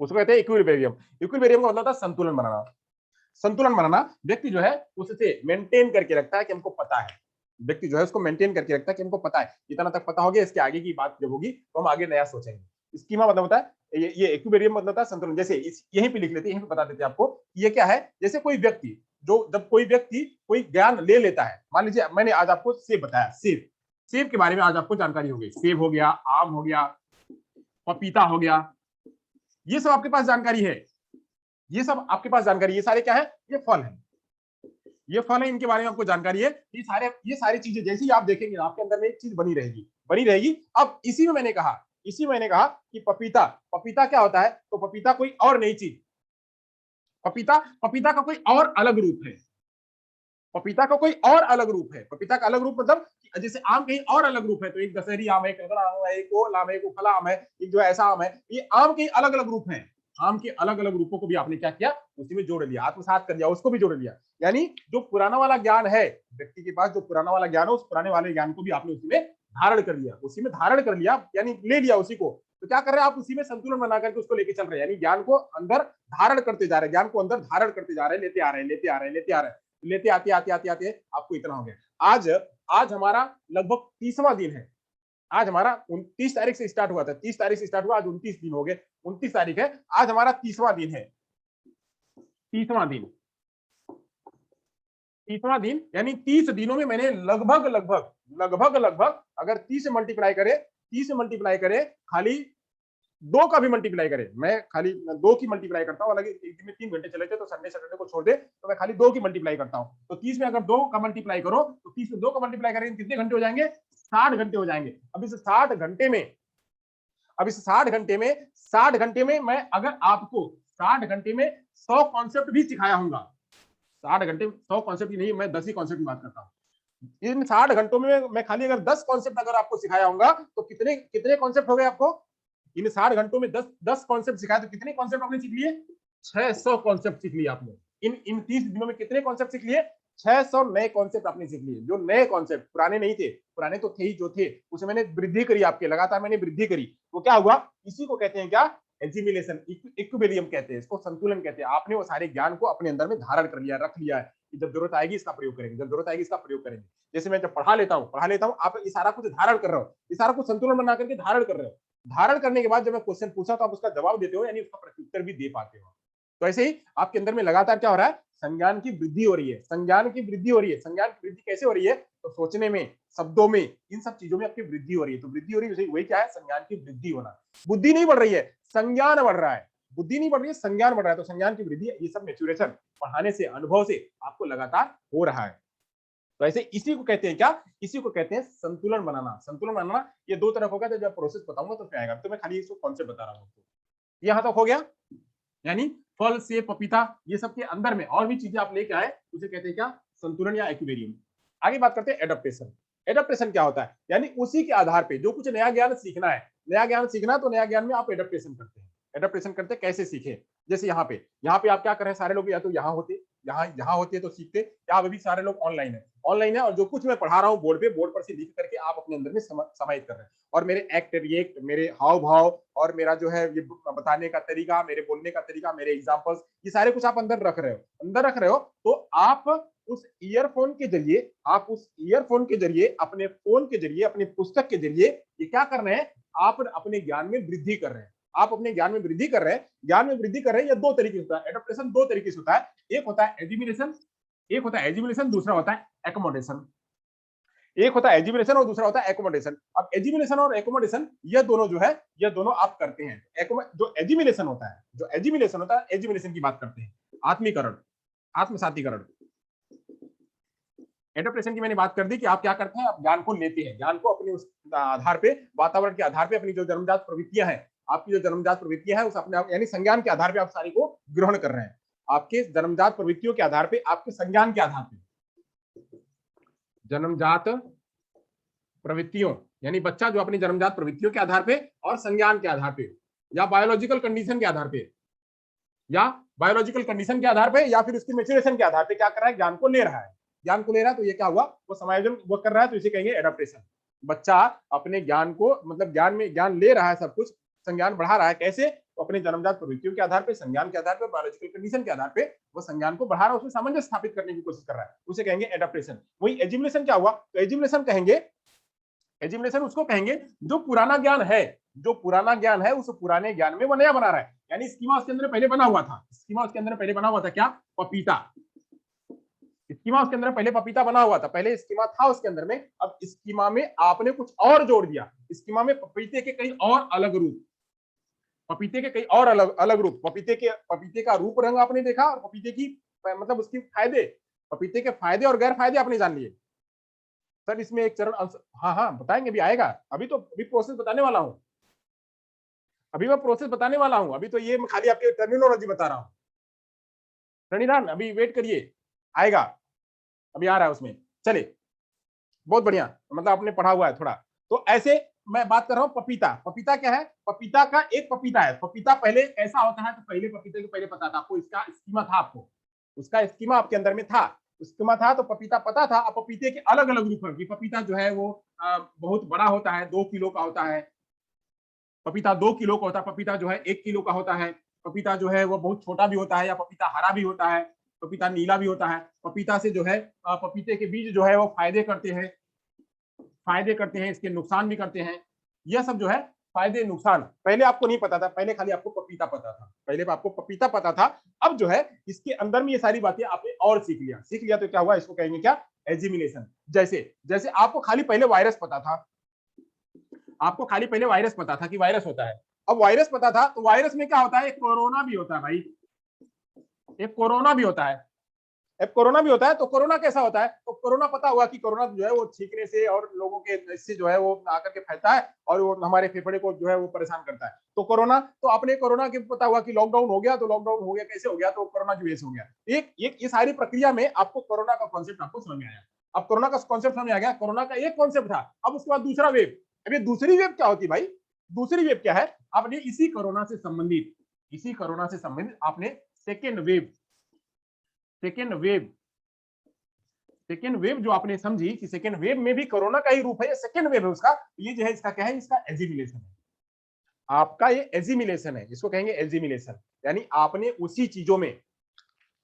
उसको कहते हैं इक्विलिब्रियम। इक्विलिब्रियम का मतलब था संतुलन बनाना। संतुलन बनाना, व्यक्ति जो है उससे मेंटेन करके रखता है कि हमको पता है, व्यक्ति जो है उसको मेंटेन करके रखता है कि हमको पता है, इतना तक पता हो गया, इसके आगे की बात जब होगी तो हम आगे नया सोचेंगे। स्कीमा मतलब होता है ये इक्विलिब्रियम मतलब होता है संतुलन। जैसे यहीं पे लिख लेते हैं, यहीं पे बता देते हैं आपको, ये क्या है, जैसे कोई व्यक्ति, जो जब कोई व्यक्ति कोई ज्ञान ले लेता है, मान लीजिए मैंने आज आपको सेब बताया, सेब, सेब के बारे में आज आपको जानकारी हो गई, सेब हो गया, आम हो गया, पपीता हो गया, ये सब आपके पास जानकारी है, ये सब आपके पास जानकारी, ये सारे क्या है, ये फल है, ये फल है, इनके बारे में आपको जानकारी है, ये सारी चीजें जैसे ही आप देखेंगे आपके अंदर में एक चीज बनी रहेगी, बनी रहेगी। अब इसी में मैंने कहा, इसी में मैंने कहा कि पपीता, पपीता क्या होता है, तो पपीता कोई और नई चीज, पपीता, पपीता का कोई और अलग रूप है, पपीता का कोई और अलग रूप है, पपीता का अलग रूप मतलब जैसे आम कहीं और अलग रूप है, तो एक दशहरी आम है, एक रगड़ा आम है, एक ओल आम है, एक फला आम है, एक जो ऐसा आम है, ये आम के अलग अलग रूप हैं। आम के अलग अलग रूपों को भी आपने क्या किया, उसी में जोड़ लिया, आत्मसात कर लिया, उसको भी जोड़ लिया। यानी जो पुराना वाला ज्ञान है, व्यक्ति के पास जो पुराना वाला ज्ञान है, उस पुराने वाले ज्ञान को भी आपने उसी में धारण कर लिया, उसी में धारण कर लिया, यानी ले लिया उसी को। तो क्या कर रहे हैं आप, उसी में संतुलन बना करके उसको लेके चल रहे हैं, यानी ज्ञान को अंदर धारण करते जा रहे हैं, ज्ञान को अंदर धारण करते जा रहे हैं, लेते आ रहे हैं, लेते आ रहे हैं, लेते आ रहे हैं, लेते आते आते आते आते आपको इतना हो गया। आज आज हमारा लगभग 30वां दिन है, आज हमारा 29 तारीख से स्टार्ट हुआ था, 30 तारीख से स्टार्ट हुआ, आज 29 दिन हो गए, 29 तारीख है, आज हमारा 30वां दिन है, 30वां दिन। 30वां दिन यानी 30 दिनों में मैंने लगभग अगर 30 से मल्टीप्लाई करे खाली 2 का भी मल्टीप्लाई करे, मैं खाली 2 की मल्टीप्लाई करता हूँ, हालांकि एक दिन में 3 घंटे चले थे तो संडे सैटरडे को छोड़ दे तो मैं खाली 2 की मल्टीप्लाई करता हूँ। तो 30 में अगर 2 का मल्टीप्लाई करो तो 30 में 2 का मल्टीप्लाई करेंगे कितने घंटे हो जाएंगे? 60 घंटे हो जाएंगे। अब इस 60 घंटे में मैं अगर आपको 60 घंटे में 100 कॉन्सेप्ट भी सिखाया होगा, 60 घंटे 100 कॉन्सेप्ट ही नहीं, मैं 10 ही कॉन्सेप्ट की बात करता हूँ। इन 60 घंटों में मैं खाली अगर 10 कॉन्सेप्ट अगर आपको सिखाया होगा तो कितने कितने कॉन्सेप्ट हो गए आपको? इन 60 घंटों में 10 कॉन्सेप्ट सिखाया तो कितने कॉन्सेप्ट आपने सीख लिए? 600 कॉन्सेप्ट सीख लिए आपने। इन 30 दिनों में कितने कॉन्सेप्ट सीख लिए? 600 नए कॉन्सेप्ट आपने सीख लिए। जो नए कॉन्सेप्ट, पुराने नहीं थे, पुराने तो थे ही जो थे, उसमें मैंने वृद्धि करी, आपके लगातार मैंने वृद्धि करी। वो क्या हुआ? इसी को कहते हैं क्या? एजिमिलेशन, इक्विलिब्रियम कहते हैं इसको, संतुलन कहते हैं। आपने वो सारे ज्ञान को अपने अंदर में धारण कर लिया, रख लिया है कि जब जरूरत आएगी इसका प्रयोग करेंगे, जब जरूरत आएगी इसका प्रयोग करेंगे। जैसे मैं जब पढ़ा लेता हूँ, आप ये सारा कुछ धारण कर रहे हो, ये सारा कुछ संतुलन बना करके धारण कर रहे हो। धारण करने के बाद जब मैं क्वेश्चन पूछा तो आप उसका जवाब देते हो, यानी उसका प्रत्युत्तर भी दे पाते हो। तो ऐसे ही आपके अंदर में लगातार क्या हो रहा है? संज्ञान की वृद्धि हो रही है, संज्ञान की वृद्धि हो रही है। संज्ञान की वृद्धि कैसे हो रही है? तो सोचने में, शब्दों में, इन सब चीजों में आपकी वृद्धि हो रही है। तो वृद्धि हो रही है, वही क्या है? संज्ञान की वृद्धि होना। बुद्धि नहीं बढ़ रही है, संज्ञान बढ़ रहा है। बुद्धि नहीं बढ़ रही है, संज्ञान बढ़ रहा है। तो संज्ञान की वृद्धि, ये सब मैच्योरेशन पढ़ाने से, अनुभव से आपको लगातार हो रहा है। तो ऐसे इसी को कहते हैं क्या? इसी को कहते हैं संतुलन बनाना। संतुलन बनाना ये दो तरफ होगा, तो जब प्रोसेस बताऊंगा तो फिर आएगा। तो मैं खाली इसको कॉन्सेप्ट बता रहा हूँ। यहां तक हो गया। यानी फल, सेब, पपीता, ये सब के अंदर में और भी चीजें आप लेके आए, उसे कहते हैं क्या? संतुलन या एक्विलिब्रियम। आगे बात करते हैं एडाप्टेशन। एडाप्टेशन क्या होता है? यानी उसी के आधार पे जो कुछ नया ज्ञान सीखना है, नया ज्ञान सीखना, तो नया ज्ञान में आप एडाप्टेशन करते हैं। एडाप्टेशन करते कैसे सीखे? जैसे यहाँ पे आप क्या कर रहे हैं? सारे लोग या तो यहाँ होते, यहाँ होते तो सीखते, या अभी सारे लोग ऑनलाइन है और जो कुछ मैं पढ़ा रहा हूँ बोर्ड पर से लिख करके आप अपने अंदर में समाहित कर रहे हैं। और मेरे एक्ट, रिएक्ट, मेरे हाव भाव और मेरा जो है ये बताने का तरीका, मेरे बोलने का तरीका, मेरे एग्जांपल्स, ये सारे कुछ आप अंदर रख रहे हो। तो आप उस ईयरफोन के जरिए, अपने फोन के जरिए, अपने पुस्तक के जरिए ये क्या कर रहे हैं? आप अपने ज्ञान में वृद्धि कर रहे हैं। ज्ञान में वृद्धि कर रहे हैं। ये दो तरीके से होता है एडॉप्टेशन, दो तरीके से होता है। एक होता है एजिमिलेशन, दूसरा होता है एकोमोडेशन। एक होता है एजिमिलेशन और दूसरा होता है एकोमोडेशन। अब एजिमिलेशन और एकोमोडेशन ये दोनों जो है, ये दोनों आप करते हैं। जो एजिमिलेशन होता है, एजिमिलेशन की बात करते हैं, आत्मीकरण, आत्मसातीकरण। एडॉप्टेशन की मैंने बात कर दी कि आप क्या करते हैं? आप ज्ञान को लेते हैं, ज्ञान को अपने उस आधार पे, वातावरण के आधार पे, अपनी जो जन्मजात प्रवृत्तियां हैं, आपकी जो जन्मजात प्रवृत्तियां हैं, उस अपने यानी संज्ञान के आधार पे आप सारी को ग्रहण कर रहे हैं। आपके जन्मजात प्रवृत्तियों के आधार पे, आपके संज्ञान के आधार पे, जन्मजात प्रवृत्तियों, यानी बच्चा जो अपनी जन्मजात प्रवृत्तियों के आधार पे और संज्ञान के आधार पे, या बायोलॉजिकल कंडीशन के आधार पे, या फिर उसकी मेच्योरेशन के आधार पे क्या कर रहा है? ज्ञान को ले रहा है। तो ये क्या हुआ? वो समायोजन वो कर रहा है, तो इसे कहेंगे एडाप्टेशन। बच्चा अपने ज्ञान को, मतलब ज्ञान ले रहा है, सब कुछ संज्ञान बढ़ा रहा है। कैसे? तो अपने जन्मजात प्रवृत्तियों के आधार पे, संज्ञान के आधार पे, बायोलॉजिकल कंडीशन के आधार पे वो संज्ञान को बढ़ा रहा है, उसमें सामंजस्य स्थापित करने की कोशिश कर रहा है, उसे कहेंगे एडाप्टेशन। वही एजिमिलेशन क्या हुआ? तो एजिमिलेशन उसको कहेंगे जो पुराना ज्ञान है, उस पुराने ज्ञान में वो नया बना रहा है। यानी स्कीमा उसके अंदर पहले बना हुआ था, क्या? पपीता। स्कीमा उसके अंदर पहले पपीता बना हुआ था, पहले स्कीमा था उसके अंदर में। अब स्कीमा में आपने कुछ और जोड़ दिया। स्कीमा में पपीते के कई और अलग रूप, पपीते का रूप रंग आपने देखा, और पपीते की मतलब उसकी फायदे, पपीते के फायदे और गैर फायदे आपने जान लिए। सर इसमें एक चरण, हाँ बताएंगे, अभी आएगा। अभी प्रोसेस बताने वाला हूँ, अभी तो ये खाली आपके टर्मिनोलॉजी बता रहा हूँ। रणिधान अभी वेट करिए, आएगा, अभी आ रहा है उसमें। चले, बहुत बढ़िया, मतलब आपने पढ़ा हुआ है थोड़ा। तो ऐसे मैं बात कर रहा हूँ पपीता क्या है? पपीता का एक पपीता है। पपीता पहले कैसा होता है? तो पहले पपीते के पहले पता था आपको, इसका स्कीमा था, आपको उसका स्कीमा आपके अंदर में था, तो पपीता पता था। अब पपीते के अलग अलग रूप है। पपीता जो है वो बहुत बड़ा होता है, 2 किलो का होता है। पपीता 2 किलो का होता है, पपीता जो है 1 किलो का होता है। पपीता जो है वो बहुत छोटा भी होता है, या पपीता हरा भी होता है, पपीता नीला भी होता है। पपीता से जो है पपीते के बीज जो है वो फायदे करते हैं, इसके नुकसान भी करते हैं। यह सब जो है फायदे नुकसान पहले आपको नहीं पता था, पहले खाली आपको पपीता पता था, पहले आपको पपीता पता था। अब जो है इसके अंदर में ये सारी बातें आपने और सीख लिया तो क्या हुआ, इसको कहेंगे क्या, एजिमिलेशन। जैसे जैसे आपको खाली पहले वायरस पता था, आपको खाली पहले वायरस पता था कि वायरस होता है। अब वायरस पता था तो वायरस में क्या होता है, एक कोरोना भी होता है भाई, एक कोरोना भी होता है। अब कोरोना भी होता है तो कोरोना कैसा होता है, तो कोरोना पता हुआ कि कोरोना जो है वो छींकने से और लोगों के इससे जो है वो आकर के फैलता है और वो हमारे फेफड़े को जो है वो परेशान करता है। तो कोरोना, तो अपने कोरोना के पता हुआ कि लॉकडाउन हो गया, तो लॉकडाउन हो गया, कैसे हो गया, तो कोरोना की वजह से हो गया। एक एक ये सारी प्रक्रिया में आपको कोरोना का कॉन्सेप्ट आपको समझ में आया। अब कोरोना का कॉन्सेप्ट समझ में आ गया, कोरोना का एक कॉन्सेप्ट था, अब उसके बाद दूसरा वेव। अब ये दूसरी वेव क्या होती है भाई, दूसरी वेव क्या है, आपने इसी कोरोना से संबंधित, इसी कोरोना से संबंधित आपने second wave, second wave, second wave जो आपने समझी कि सेकेंड वेव में भी कोरोना का ही रूप है, सेकेंड वेव है उसका, ये जो है इसका क्या है, इसका एजिमिलेशन है। आपका ये एजिमिलेशन है, इसको कहेंगे एजिमिलेशन, यानी आपने उसी चीजों में,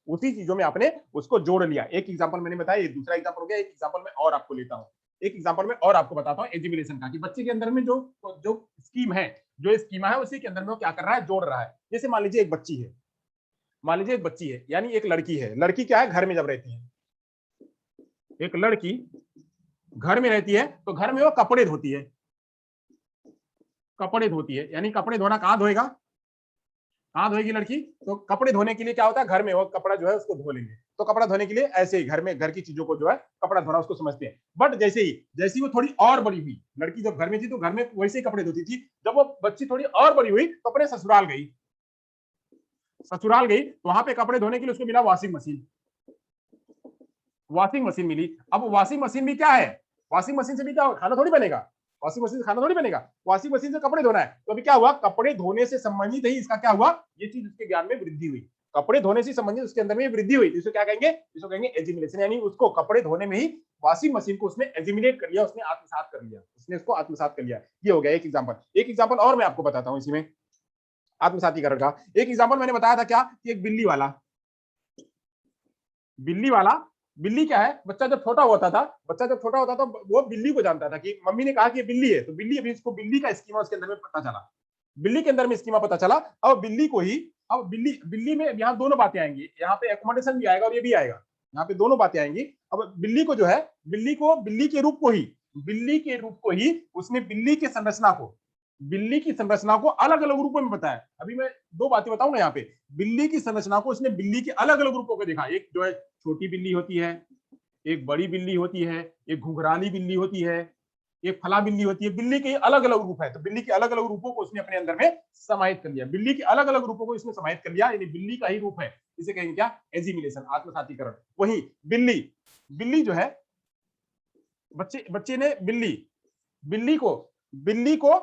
उसी चीजों में आपने उसको जोड़ लिया। एक एग्जांपल मैंने बताया, ये दूसरा एग्जांपल हो गया। एक एग्जांपल मैं और आपको लेता हूं, एक एग्जांपल में और आपको बताता हूं एजिमिलेशन का, कि बच्चे के अंदर में जो जो स्कीम है, जो स्कीमा है उसी के अंदर में वो क्या कर रहा है, जोड़ रहा है। जैसे मान लीजिए एक बच्ची है, मान लीजिए एक बच्ची है, यानी एक लड़की है। लड़की क्या है, घर में जब रहती है, एक लड़की घर में रहती है तो घर में वो कपड़े धोती है, कपड़े धोती है, यानी कपड़े धोना कहां धोएगा, कहां धोएगी लड़की, तो कपड़े धोने के लिए क्या होता है, घर में वो कपड़ा जो है उसको धो लेंगे। तो कपड़ा धोने के लिए ऐसे ही घर में, घर की चीजों को जो है कपड़ा धोना उसको समझते हैं। बट जैसे ही वो थोड़ी और बड़ी हुई, लड़की जब घर में थी तो घर में वैसे ही कपड़े धोती थी। जब वो बच्ची थोड़ी और बड़ी हुई तो अपने ससुराल गई, ससुराल गई तो वहां पे कपड़े धोने के लिए उसको मिला वॉशिंग मशीन, वॉशिंग मशीन मिली। अब वॉशिंग मशीन भी क्या है, वॉशिंग मशीन से भी क्या खाना थोड़ी बनेगा, वॉशिंग मशीन से खाना थोड़ी बनेगा, वॉशिंग मशीन से कपड़े धोना है। तो अभी क्या हुआ, कपड़े धोने से संबंधित ही इसका क्या हुआ, ये चीज उसके ज्ञान में वृद्धि हुई, कपड़े धोने से संबंधित उसके अंदर में वृद्धि हुई। इसको क्या कहेंगे, इसको कहेंगे एजिमिलेशन, यानी उसको कपड़े धोने में ही वॉशिंग मशीन को उसने एजिमिलेट कर लिया, उसने आत्मसात कर लिया, उसने इसको आत्मसात कर लिया। ये हो गया एक एग्जाम्पल। एक एग्जाम्पल और मैं आपको बताता हूँ इसी में आत्मसातीकरण का। एक एग्जाम्पल मैंने बताया था क्या, कि एक बिल्ली वाला, बिल्ली वाला, बिल्ली क्या है, बच्चा जब छोटा होता था, बच्चा जब छोटा होता था वो बिल्ली को जानता था कि मम्मी ने कहा कि ये बिल्ली है, तो बिल्ली, अभी इसको बिल्ली का स्कीमा उसके अंदर में पता चला, बिल्ली के अंदर में स्कीमा पता चला। अब बिल्ली को ही, अब बिल्ली, बिल्ली में यहाँ दोनों बातें आएंगी, यहाँ पे एकोमोडेशन भी आएगा और ये भी आएगा, यहाँ पे दोनों बातें आएंगी। अब बिल्ली को जो है, बिल्ली को, बिल्ली के रूप को ही, बिल्ली के रूप को ही उसने बिल्ली की संरचना को, बिल्ली की संरचना को अलग अलग रूपों में बताया। अभी मैं दो बातें बताऊंगा यहाँ पे, बिल्ली की संरचना को उसने बिल्ली के अलग अलग रूपों को देखा। एक जो है छोटी बिल्ली होती है, एक बड़ी बिल्ली होती है, एक घुघराली बिल्ली होती है, एक फला बिल्ली होती है। बिल्ली के अलग अलग रूप है, तो बिल्ली के अलग अलग रूपों को उसने अपने अंदर में समाहित कर लिया, बिल्ली के अलग अलग रूपों को इसने समाहित कर लिया, यानी बिल्ली का ही रूप है। इसे कहेंगे क्या, एजिमिलेशन, आत्मसातीकरण। वही बिल्ली, बिल्ली जो है, बच्चे बच्चे ने बिल्ली, बिल्ली को, बिल्ली को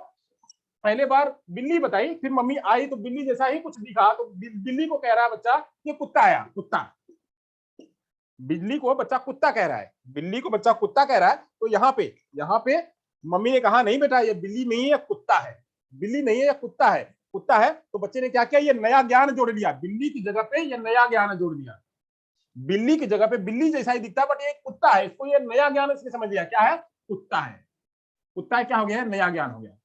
पहले बार बिल्ली बताई, फिर मम्मी आई तो बिल्ली जैसा ही कुछ दिखा, तो बिल्ली को कह रहा है बच्चा ये कुत्ता आया, कुत्ता, बिल्ली को बच्चा कुत्ता कह रहा है, बिल्ली को बच्चा कुत्ता कह रहा है। तो यहाँ पे मम्मी ने कहा नहीं बेटा ये बिल्ली नहीं है, कुत्ता है, बिल्ली नहीं है या कुत्ता है, कुत्ता है। तो बच्चे ने क्या किया, ये नया ज्ञान जोड़ लिया, बिल्ली की जगह पे ये नया ज्ञान जोड़ लिया, बिल्ली की जगह पे बिल्ली जैसा ही दिखता है बट ये कुत्ता है, इसको ये नया ज्ञान इसने समझ लिया, क्या है, कुत्ता है, कुत्ता है, क्या हो गया है, नया ज्ञान हो गया।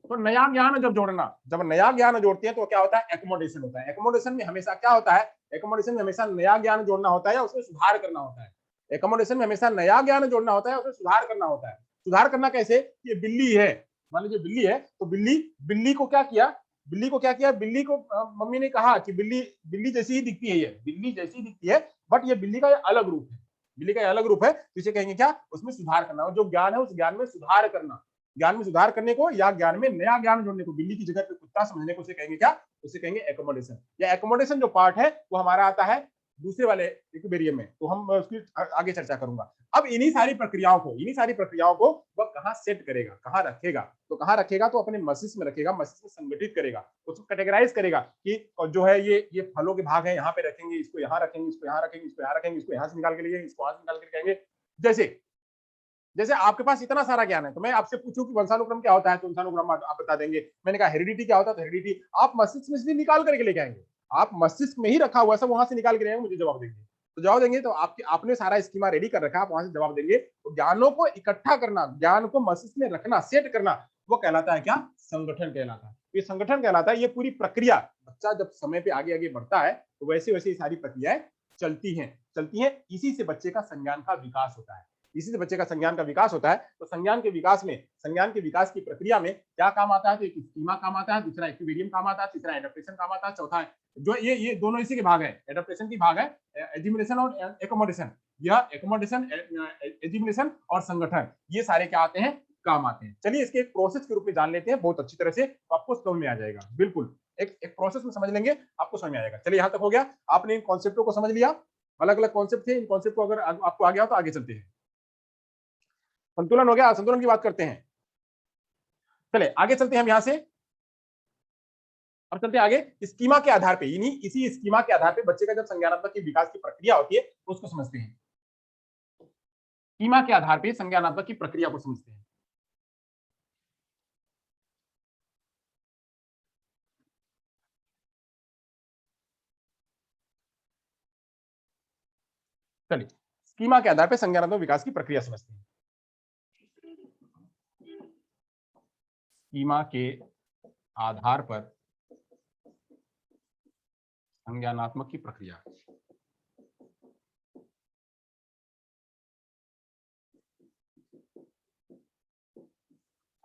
तो नया ज्ञान जब जोड़ना, जब नया ज्ञान जोड़ते हैं तो क्या होता है, एकोमोडेशन होता है। एकोमोडेशन में हमेशा क्या होता है, एकोमोडेशन में हमेशा नया ज्ञान जोड़ना होता है या उसमें सुधार करना होता है। एकोमोडेशन में हमेशा नया ज्ञान जोड़ना होता है, उसमें सुधार करना होता है। सुधार करना कैसे, ये बिल्ली है, मान लीजिए बिल्ली है, तो बिल्ली, बिल्ली को क्या किया, बिल्ली को क्या किया, बिल्ली को मम्मी ने कहा कि बिल्ली, बिल्ली जैसी ही दिखती है, ये बिल्ली जैसी ही दिखती है, बट ये बिल्ली का अलग रूप है, बिल्ली का अलग रूप है। तो इसे कहेंगे क्या, उसमें सुधार करना, और जो ज्ञान है उस ज्ञान में सुधार करना, ज्ञान में सुधार करने को या ज्ञान में नया ज्ञान जोड़ने को, बिल्ली की जगह पे कुत्ता समझने को, उसे कहेंगे क्या, उसे कहेंगे एकोमोडेशन। या एकोमोडेशन जो पार्ट है वो हमारा आता है दूसरे वाले इक्विबेरियम में, तो हम उसकी आगे चर्चा करूंगा। अब इन्हीं सारी प्रक्रियाओं को, इन्हीं सारी प्रक्रियाओं को वह कहाँ सेट करेगा, कहाँ रखेगा, तो कहाँ रखेगा, तो अपने मस्तिष्क में रखेगा, मस्तिष्क में संगठित करेगा, उसको कैटेगराइज करेगा कि जो है ये फलों के भाग है, यहाँ पे रखेंगे, इसको यहाँ रखेंगे, इसको यहाँ रखेंगे, इसको यहाँ रखेंगे, इसको यहाँ से निकाल के लिए, इसको वहां से निकाल के कहेंगे। जैसे जैसे आपके पास इतना सारा ज्ञान है, तो मैं आपसे पूछूं कि वंशानुक्रम क्या होता है, तो वंशानुक्रम आप बता देंगे। मैंने कहा हेरिडिटी क्या होता है, तो हेरिडिटी आप मस्तिष्क में से निकाल करके लेके आएंगे, आप मस्तिष्क में ही रखा हुआ सब वहां से निकाल के ले आएंगे, मुझे जवाब देंगे। तो जवाब देंगे तो आपके, आपने सारा स्कीमा रेडी कर रखा है, आप वहां से जवाब देंगे। तो ज्ञानों को इकट्ठा करना, ज्ञान को मस्तिष्क में रखना, सेट करना, वो कहलाता है क्या? संगठन कहलाता है। ये संगठन कहलाता है। ये पूरी प्रक्रिया, बच्चा जब समय पे आगे आगे बढ़ता है तो वैसे वैसे ये सारी प्रक्रियाएं चलती हैं। इसी से बच्चे का संज्ञान का विकास होता है। इसी से बच्चे का संज्ञान का विकास होता है। तो संज्ञान के विकास की प्रक्रिया में क्या काम आता है? तो एक स्कीमा काम आता है, दूसरा इक्विलिब्रियम काम आता है, तीसरा एडेप्टेशन काम आता है, चौथा जो ये दोनों इसी के भाग है। एडेप्टेशन की भाग है, एजिमुलेशन और एकोमोडेशन। यह एकोमोडेशन, एजिमुलेशन और संगठन, ये सारे क्या आते हैं? काम आते हैं। चलिए इसके एक प्रोसेस के रूप में जान लेते हैं बहुत अच्छी तरह से, तो आपको समझ में आ जाएगा। बिल्कुल एक प्रोसेस में समझ लेंगे, आपको समझ में आएगा। चलिए यहां तक हो गया, आपने इन कॉन्सेप्टों को समझ लिया। अलग अलग कॉन्सेप्ट थे, इन कॉन्सेप्ट को अगर आपको आ गया तो आगे चलते हैं। संतुलन हो गया, संतुलन की बात करते हैं। चले आगे चलते हैं हम यहां से, अब चलते हैं आगे। स्कीमा के आधार पे, इसी स्कीमा के आधार पे बच्चे का जब संज्ञानात्मक की विकास की प्रक्रिया होती है तो उसको समझते हैं। स्कीमा के आधार पे संज्ञानात्मक की प्रक्रिया को समझते हैं। चलिए स्कीमा के आधार पे संज्ञानात्मक विकास की प्रक्रिया समझते हैं। स्कीमा के आधार पर संज्ञानात्मक की प्रक्रिया।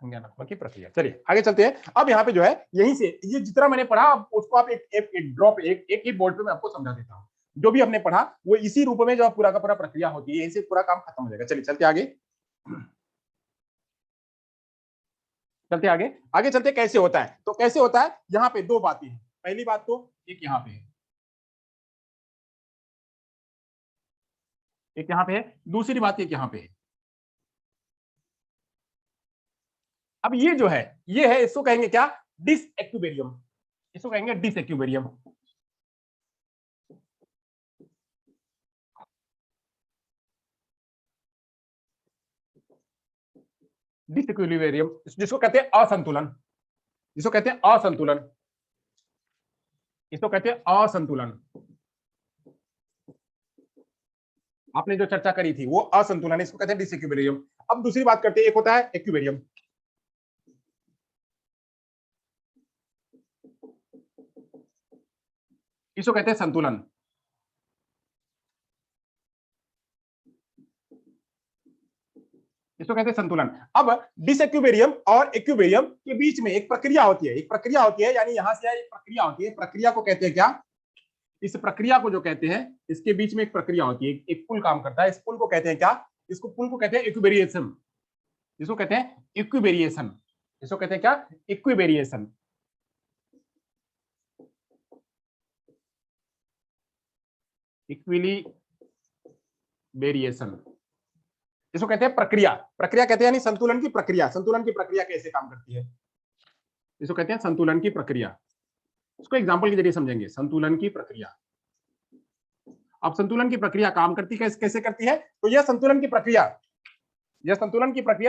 संज्ञानात्मक की प्रक्रिया। चलिए आगे चलते हैं। अब यहाँ पे जो है, यहीं से ये जितना मैंने पढ़ा उसको आप एक ड्रॉप एक ही बोर्ड पे मैं आपको समझा देता हूँ। जो भी हमने पढ़ा वो इसी रूप में जो पूरा का पूरा प्रक्रिया होती है, यहीं से पूरा काम खत्म हो जाएगा। चलिए चलते आगे, चलते आगे। आगे चलते कैसे होता है, तो कैसे होता है, यहाँ पे दो बातें हैं। पहली बात तो एक यहाँ पे है, एक यहाँ पे है, दूसरी बात एक यहाँ पे है। अब ये जो है, ये है, इसको कहेंगे क्या? डिसइक्विलिब्रियम। इसको कहेंगे डिसइक्विलिब्रियम। डिसइक्विलिब्रियम जिसको कहते हैं असंतुलन, जिसको कहते हैं असंतुलन, इसको कहते हैं असंतुलन। आपने जो चर्चा करी थी वो असंतुलन, इसको कहते हैं डिसइक्विलिब्रियम। अब दूसरी बात करते हैं, एक होता है इक्विलिब्रियम। इसको कहते हैं संतुलन। इसको कहते हैं संतुलन। अब डिसइक्विलिब्रियम और इक्विलिब्रियम के बीच में एक प्रक्रिया होती है, यानी यहां से एक प्रक्रिया होती है। प्रक्रिया को कहते हैं क्या? इस प्रक्रिया को जो कहते हैं, इसके बीच में एक प्रक्रिया होती है, एक पुल काम करता है। इस पुल को कहते हैं क्या? इसको पुल को कहते हैं इक्विवेरिएशन। इसको कहते हैं इक्विवेरिएशन। इसको कहते हैं क्या? इक्विवेरिएशन। इक्विलिब्रिएशन इसको कहते हैं प्रक्रिया। प्रक्रिया कहते हैं यानी संतुलन की प्रक्रिया। संतुलन की प्रक्रिया कैसे काम करती है, इसको कहते हैं संतुलन की प्रक्रिया। इसको एग्जांपल के जरिए समझेंगे, संतुलन की प्रक्रिया। अब संतुलन की प्रक्रिया काम करती कैसे करती है? तो यह संतुलन की प्रक्रिया,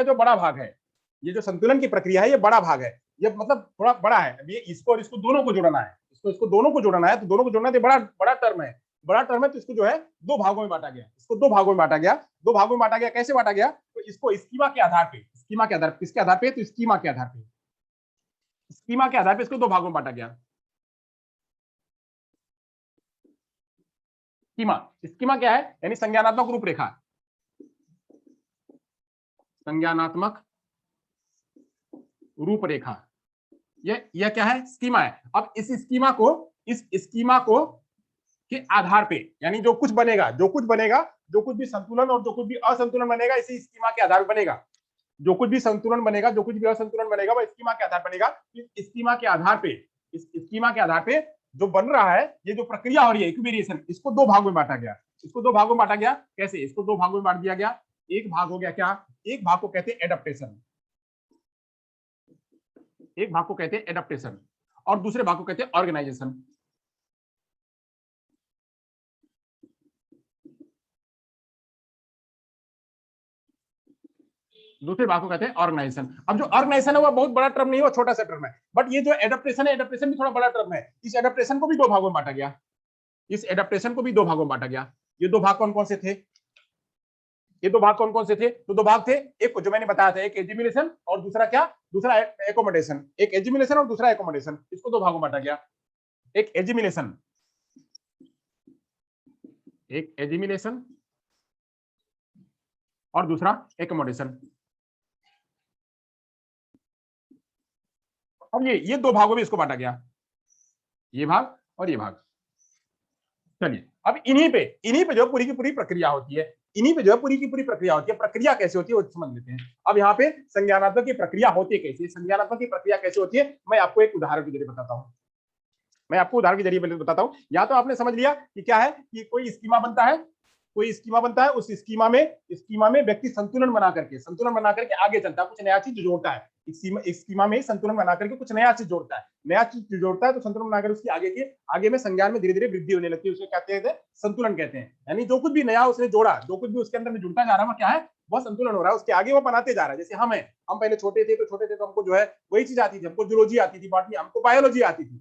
जो बड़ा भाग है, ये जो संतुलन की प्रक्रिया है, ये बड़ा भाग है। ये मतलब थोड़ा बड़ा है। अब ये इसको और इसको दोनों को जोड़ना है, इसको दोनों को जोड़ना है, तो दोनों को जोड़ना है, बड़ा बड़ा टर्म है। बड़ा टर्म है, तो इसको जो है दो भागों में बांटा गया। इसको दो भागों में बांटा गया। दो भागों में बांटा गया, कैसे बांटा गया? तो इसको स्कीमा के आधार पे, किसके आधार पे? तो स्कीमा के आधार पे, इसको दो भागों में बांटा गया। स्कीमा क्या है? यानी संज्ञानात्मक रूपरेखा। संज्ञानात्मक रूपरेखा, यह क्या है? स्कीमा है। अब इस स्कीमा को के आधार पे, यानी जो कुछ बनेगा, जो कुछ भी संतुलन और जो कुछ भी असंतुलन बनेगा, इसी स्कीमा के आधार पर बनेगा। जो कुछ भी संतुलन बनेगा, जो कुछ भी असंतुलन बनेगा, वह स्कीमा के आधार पर बनेगा। इस स्कीमा के आधार पे जो बन रहा है, ये जो प्रक्रिया हो रही है इक्विवेरिएशन, इसको दो भागों में बांटा गया। कैसे? इसको दो भागों में बांट दिया गया। एक भाग हो गया क्या? एक भाग को कहते हैं एडप्टेशन, और दूसरे भाग को कहते हैं ऑर्गेनाइजेशन। दूसरे भाग को कहते हैं ऑर्गेनाइजेशन। अब जो ऑर्गेनाइजेशन है वो बहुत बड़ा टर्म नहीं है, वो छोटा सा टर्म है। बट ये जो एडप्टेशन है, एडप्टेशन भी थोड़ा बड़ा टर्म है। इस एडप्टेशन को भी दो भागों में बांटा गया। ये दो भाग कौन कौन से थे? ये दो भाग कौन कौन से थे? तो दो भाग थे, एक जो मैंने बताया था, एक एजिमिनेशन और दूसरा क्या, दूसरा एकोमोडेशन। एक एजिमिनेशन और दूसरा एकोमोडेशन, इसको दो भागों में बांटा गया। एक एजिमिनेशन, एक एजिमिनेशन और दूसरा एकोमोडेशन। अब ये दो भागों में इसको बांटा गया, ये भाग और ये भाग। चलिए अब इन्हीं पे जो पूरी की पूरी प्रक्रिया होती है, इन्हीं पे जो है पूरी की पूरी प्रक्रिया होती है। प्रक्रिया कैसे होती है वो समझ लेते हैं। अब यहाँ पे संज्ञानात्मक की प्रक्रिया होती है कैसे, संज्ञानात्मक की प्रक्रिया कैसे होती है, मैं आपको एक उदाहरण के जरिए बताता हूँ। मैं आपको उदाहरण के जरिए बताता हूँ। या तो आपने समझ लिया कि क्या है, कि कोई स्कीमा बनता है, कोई स्कीमा बनता है, उस स्कीमा में व्यक्ति संतुलन बना करके आगे चलता है, कुछ नया चीज जोड़ता है। स्कीमा में संतुलन बना करके कुछ नया चीज जोड़ता है, नया चीज जोड़ता है, तो संतुलन बनाकर उसकी आगे में संज्ञान में धीरे धीरे वृद्धि होने लगती है, उसे कहते हैं संतुलन कहते हैं। यानी जो कुछ भी नया उसने जोड़ा, जो कुछ भी उसके अंदर में जुड़ता जा रहा है, वो क्या है, वह संतुलन हो रहा है, उसके आगे वो बनाते जा रहा है। जैसे हम पहले छोटे थे तो हमको जो है वही चीज आती थी, हमको जूलॉजी आती थी, बॉटनी, हमको बायोलॉजी आती थी,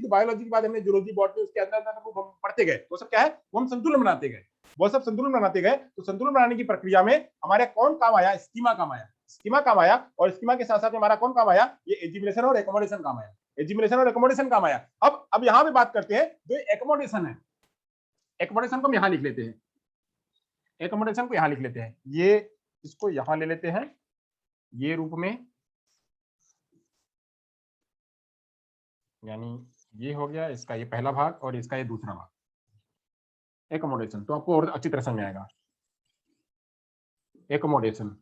तो बायोलॉजी के बाद हमने जूलॉजी, बॉटनी, उसके अंदर अंदर हम पढ़ते गए, वो सब क्या है, वो हम संतुलन बनाते गए, वो सब संतुलन बनाते गए। तो संतुलन बनाने की प्रक्रिया में हमारे कौन काम आया, स्कीमा काम आया, स्कीमा काम आया। और स्कीमा के साथ साथ हमारा कौन काम आया, ये एजिमिनेशन और एकोमोडेशन काम आया, एजिमिनेशन और एकोमोडेशन काम आया। अब यहाँ पे बात करते हैं, जो एकोमोडेशन है, एकोमोडेशन को हम यहाँ लिख लेते हैं, एकोमोडेशन को यहाँ लिख लेते हैं, ये इसको यहाँ ले लेते हैं, ये रूप में, यानी ये हो गया इसका ये पहला भाग और इसका ये दूसरा भाग, एकोमोडेशन। तो आपको और अच्छी तरह समझ आएगा एकोमोडेशन।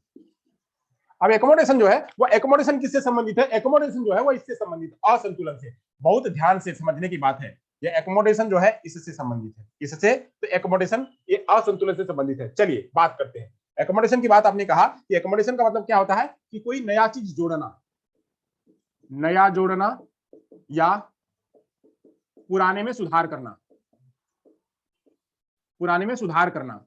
अब एकोमोडेशन जो है वो एकोमोडेशन किससे संबंधित है, एकोमोडेशन जो है वो इससे संबंधित असंतुलन से। बहुत ध्यान से समझने की बात है, ये एकोमोडेशन जो है इससे संबंधित है, इससे। तो एकोमोडेशन ये असंतुलन से संबंधित है। चलिए बात करते हैं एकोमोडेशन की बात। आपने कहा कि एकोमोडेशन का मतलब क्या होता है, कि कोई नया चीज जोड़ना, नया जोड़ना या पुराने में सुधार करना, पुराने में सुधार करना,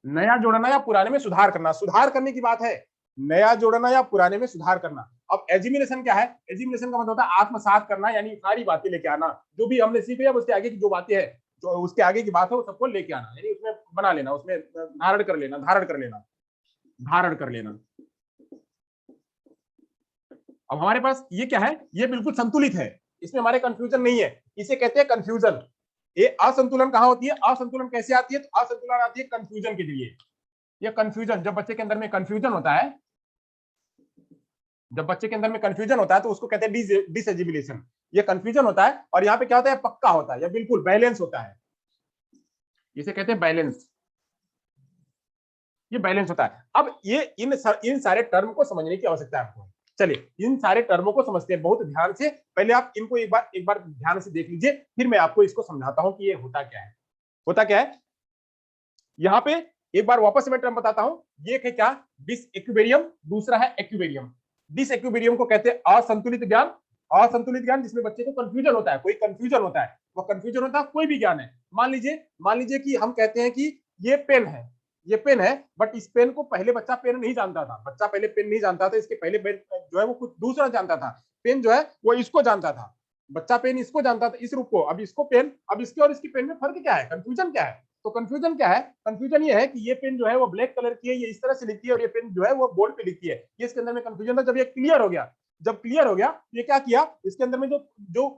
नया जोड़ना या पुराने में सुधार करना, सुधार करने की बात है, नया जोड़ना या पुराने में सुधार करना। अब एजिमिनेशन क्या है, एजिमिनेशन का मतलब होता है आत्मसात करना, यानी सारी बातें लेके आना, जो भी हमने सीख लिया उसके आगे की जो बातें हैं, जो उसके आगे की बात है वो सबको लेके आना, यानी उसमें बना लेना, उसमें धारण कर लेना, धारण कर लेना, धारण कर लेना। अब हमारे पास ये क्या है, ये बिल्कुल संतुलित है, इसमें हमारे कंफ्यूजन नहीं है, इसे कहते हैं कंफ्यूजन। ये असंतुलन कहाँ होती है, असंतुलन कैसे आती है, तो असंतुलन आती है कंफ्यूजन के जरिए। ये कंफ्यूजन, जब बच्चे के अंदर में कंफ्यूजन होता है, जब बच्चे के अंदर में कंफ्यूजन होता है तो उसको कहते हैं डिसएजिमिलेशन। ये कंफ्यूजन होता है और यहाँ पे क्या होता है, पक्का होता है, या बिल्कुल बैलेंस होता है, इसे कहते हैं बैलेंस, ये बैलेंस होता है। अब ये इन सारे टर्म को समझने की आवश्यकता है आपको। चलिए इन सारे टर्मों को समझते हैं बहुत ध्यान से, पहले आप इनको एक बार ध्यान से देख लीजिए, फिर मैं आपको इसको समझाता हूं कि ये होता क्या है, होता क्या है। यहाँ पे एक बार वापस से मैं टर्म बताता हूं, ये है क्या, डिसइक्विलिब्रियम, दूसरा है इक्विलिब्रियम। डिसइक्विलिब्रियम को कहते हैं असंतुलित ज्ञान, असंतुलित ज्ञान जिसमें बच्चे को कंफ्यूजन होता है, कोई कंफ्यूजन होता है, वो कंफ्यूजन होता है कोई भी ज्ञान है। मान लीजिए कि हम कहते हैं कि ये पेन है, ये पेन है, बट इस पेन को पहले बच्चा पेन नहीं जानता था, बच्चा पहले पेन नहीं जानता था, इसके पहले जो है वो कुछ दूसरा जानता था, पेन जो है वो इसको जानता था, बच्चा पेन इसको जानता था, इस रूप को, अब इसको पेन, अब इसके और इसकी पेन में फर्क क्या है, कंफ्यूजन क्या है। तो कंफ्यूजन क्या है, कंफ्यूजन ये है कि ये पेन जो है वो ब्लैक कलर की है, ये इस तरह से लिखती है, और ये पेन जो है वो बोर्ड पे लिखती है, ये इसके अंदर में कंफ्यूजन था। जब ये क्लियर हो गया, जब क्लियर हो गया, ये क्या किया, इसके अंदर में जो जो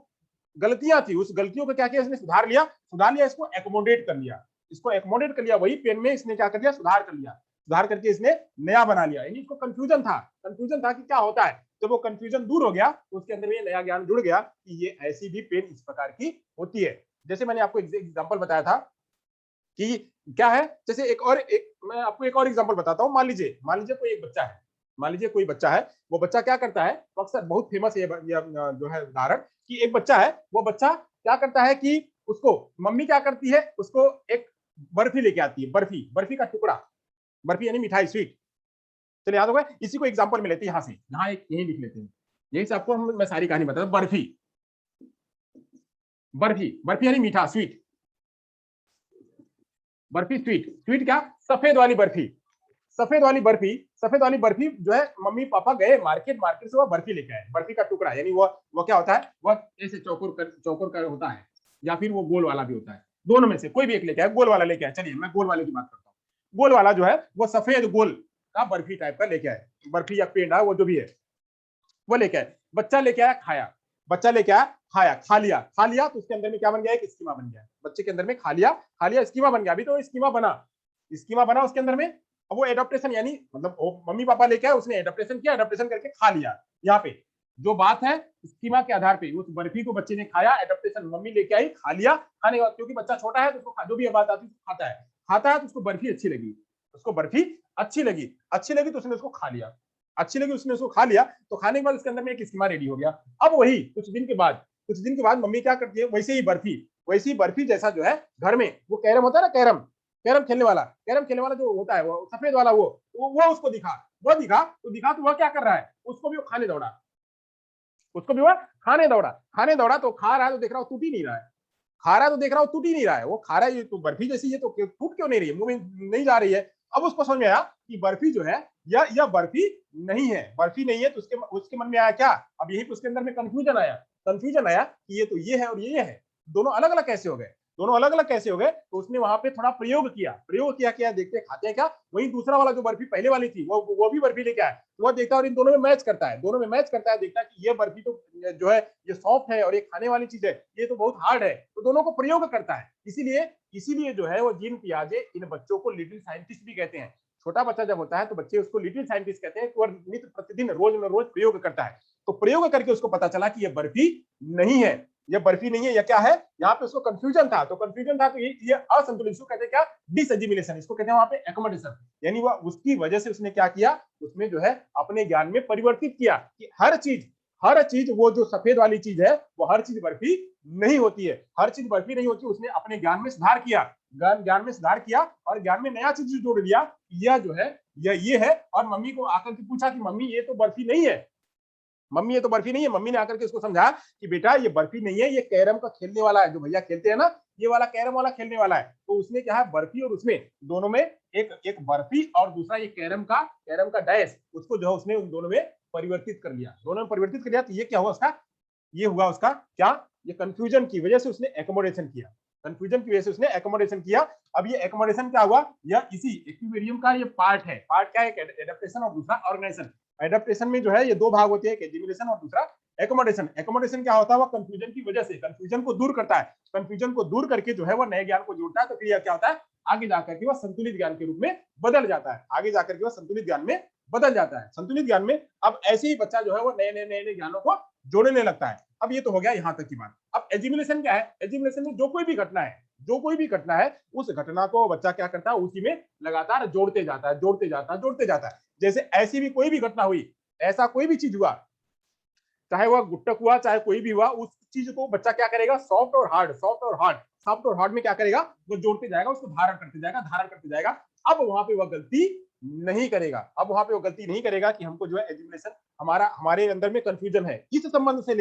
गलतियां थी, उस गलतियों को क्या किया इसने, सुधार लिया, इसको एकोमोडेट कर लिया, इसको एकोमोडेट कर लिया, वही पेन में इसने क्या कर दिया, सुधार कर लिया, सुधार करके इसने नया बना लिया। यानी इसको कंफ्यूजन था कि क्या होता है। जब वो कंफ्यूजन दूर हो गया तो उसके अंदर ये नया ज्ञान जुड़ गया कि ये ऐसी भी पेन इस प्रकार की होती है। जैसे मैंने आपको एग्जांपल बताया था कि क्या है, जैसे मैं आपको एक और एग्जांपल बताता हूं। मान लीजिए कोई एक बच्चा है, मान लीजिए कोई बच्चा है, वो बच्चा क्या करता है, तो अक्सर बहुत फेमस है ये जो है उदाहरण, कि एक बच्चा है, वो बच्चा क्या करता है कि उसको मम्मी क्या करती है, उसको एक बर्फी लेके आती है, बर्फी का टुकड़ा, बर्फी यानी मिठाई, स्वीट। चलिए याद होगा, इसी को एग्जांपल में लेते हैं, यहाँ एक यही लिख लेते हैं, यही से आपको मैं सारी कहानी बताता हूँ। बर्फी यानी मीठा, स्वीट, बर्फी स्वीट क्या, सफेद वाली बर्फी जो है, मम्मी पापा गए मार्केट से वो बर्फी लेके आए, बर्फी का टुकड़ा, यानी वो क्या होता है, वह ऐसे चौकोर का होता है, या फिर वो गोल वाला भी होता है, दोनों में से कोई भी एक लेके आए, गोल वाला लेके आए। चलिए मैं गोल वाले की बात करता हूँ। गोल वाला जो है वो सफेद गोल का बर्फी टाइप का लेके आए, बर्फी या पेंडा वो जो भी है वो लेके आए। बच्चा लेके आया, खाया, बच्चा लेके आया, खाया, खा लिया तो उसके अंदर में क्या बन गया, एक स्कीमा बन गया। बच्चे के अंदर में खा लिया स्कीमा बन गया। अभी तो स्कीमा बना, स्कीमा बना उसके अंदर में। अब वो एडोप्टेशन यानी मतलब मम्मी पापा लेके आए, उसने एडोप्टेशन किया, एडोप्टेशन करके खा लिया। यहाँ पे जो बात है स्कीमा के आधार पे उस बर्फी को बच्चे ने खाया, एडोप्टेशन मम्मी लेके आई, खा लिया। खाने के बाद क्योंकि बच्चा छोटा है तो उसको जो भी बात आती है खाता है तो उसको बर्फी अच्छी लगी, उसको बर्फी अच्छी लगी, अच्छी लगी तो उसने उसको खा लिया, अच्छी लगी उसने उसको खा लिया। तो खाने के बाद उसके अंदर में एक स्कीमा रेडी हो गया। अब वही कुछ दिन के बाद मम्मी क्या करती है, वैसे ही बर्फी जैसा जो है घर में वो कैरम होता है ना, कैरम कैरम खेलने वाला जो होता है वो सफेद वाला वो उसको दिखा, तो वह क्या कर रहा है, उसको भी वो खाने दौड़ा, उसको भी वह खाने दौड़ा तो खा रहा है तो देख रहा हूँ टूट ही नहीं रहा है, खा रहा है तो देख रहा हूँ टूट ही नहीं रहा है, वो खा रहा है ये तो बर्फी जैसी है तो टूट क्यों नहीं रही है, मुंह में नहीं जा रही है। अब उसको समझ में आया कि बर्फी जो है यह बर्फी बर्फी नहीं है। तो उसके मन में आया क्या, अब यही तो उसके अंदर में कंफ्यूजन आया कि ये तो ये है और ये है, दोनों अलग अलग कैसे हो गए, तो उसने वहां पे थोड़ा प्रयोग किया क्या, देखते खाते हैं क्या। वहीं दूसरा वाला जो बर्फी पहले वाली थी वो भी बर्फी लेके आया, तो वह देखता है और इन दोनों में मैच करता है, देखता है कि ये बर्फी तो जो है ये सॉफ्ट है और ये खाने वाली चीज है, ये तो बहुत हार्ड है, तो दोनों को प्रयोग करता है। इसीलिए जो है वो जीन पियाजे इन बच्चों को लिटिल साइंटिस्ट भी कहते हैं। छोटा बच्चा जब होता है तो बच्चे उसको लिटिल साइंटिस्ट कहते हैं, और नित्य प्रतिदिन रोज न रोज प्रयोग करता है। तो प्रयोग करके उसको पता चला कि यह बर्फी नहीं है, यह क्या है। यहाँ पे उसको कंफ्यूजन था, तो ये असंतुलित, इसको कहते हैं क्या, डिसएजिमिलेशन, इसको कहते हैं वहां पे एकोमोडेशन। यानी वह उसकी वजह से उसने क्या किया, उसमें जो है अपने ज्ञान में परिवर्तित किया कि हर चीज वो जो सफेद वाली चीज है वो हर चीज बर्फी नहीं होती है, उसने अपने ज्ञान में सुधार किया, ज्ञान में सुधार किया और ज्ञान में नया चीज जोड़ दिया। यह जो है ये है। और मम्मी को आकर के पूछा कि मम्मी ये तो बर्फी नहीं है, मम्मी ने आकर के उसको समझा कि बेटा ये बर्फी नहीं है, ये कैरम का खेलने वाला है, जो भैया खेलते हैं ना, ये वाला कैरम वाला खेलने वाला है। तो उसने क्या है, बर्फी और उसमें दोनों में एक बर्फी और दूसरा ये कैरम का डायस, उसको जो है उसने उन दोनों में परिवर्तित कर लिया, तो ये क्या हुआ उसका, ये हुआ उसका क्या, ये कंफ्यूजन की वजह से उसने एकोमोडेशन किया। अब ये एकोमोडेशन क्या हुआ, यह इसी इक्विलिब्रियम का ये पार्ट है। पार्ट क्या है, एडेप्टेशन और दूसरा ऑर्गेनाइजेशन। एडेप्टेशन में जो है ये दो भाग होते हैं, एक एजिमुलेशन और दूसरा एकोमोडेशन। एकोमोडेशन क्या होता है, वो कंफ्यूजन की वजह से कंफ्यूजन को दूर करता है, कंफ्यूजन को दूर करके जो है वो नए ज्ञान को जोड़ता है। तो फिर क्या होता है, आगे जाकर के वह संतुलित ज्ञान के रूप में बदल जाता है, संतुलित ज्ञान में। अब ऐसे ही बच्चा जो है वो नए ज्ञानों को जोड़ने लगता है। अब ये तो हो गया यहाँ तक की बात। अब एजिमुलेशन क्या है, एजिमुलेशन में जो कोई भी घटना है उस घटना को बच्चा क्या करता है, उसी में लगातार जोड़ते जाता है। जैसे ऐसी भी कोई भी घटना हुई, ऐसा कोई भी चीज हुआ, चाहे वह गुट्टक हुआ चाहे कोई भी हुआ, उस चीज को बच्चा क्या करेगा, सॉफ्ट और हार्ड में क्या करेगा, वो जोड़ते जाएगा, उसको धारण करते जाएगा। अब वहां पे वह गलती नहीं करेगा कि हमको जो है एजुकेशन हमारे अंदर में कंफ्यूजन है, इस संबंध से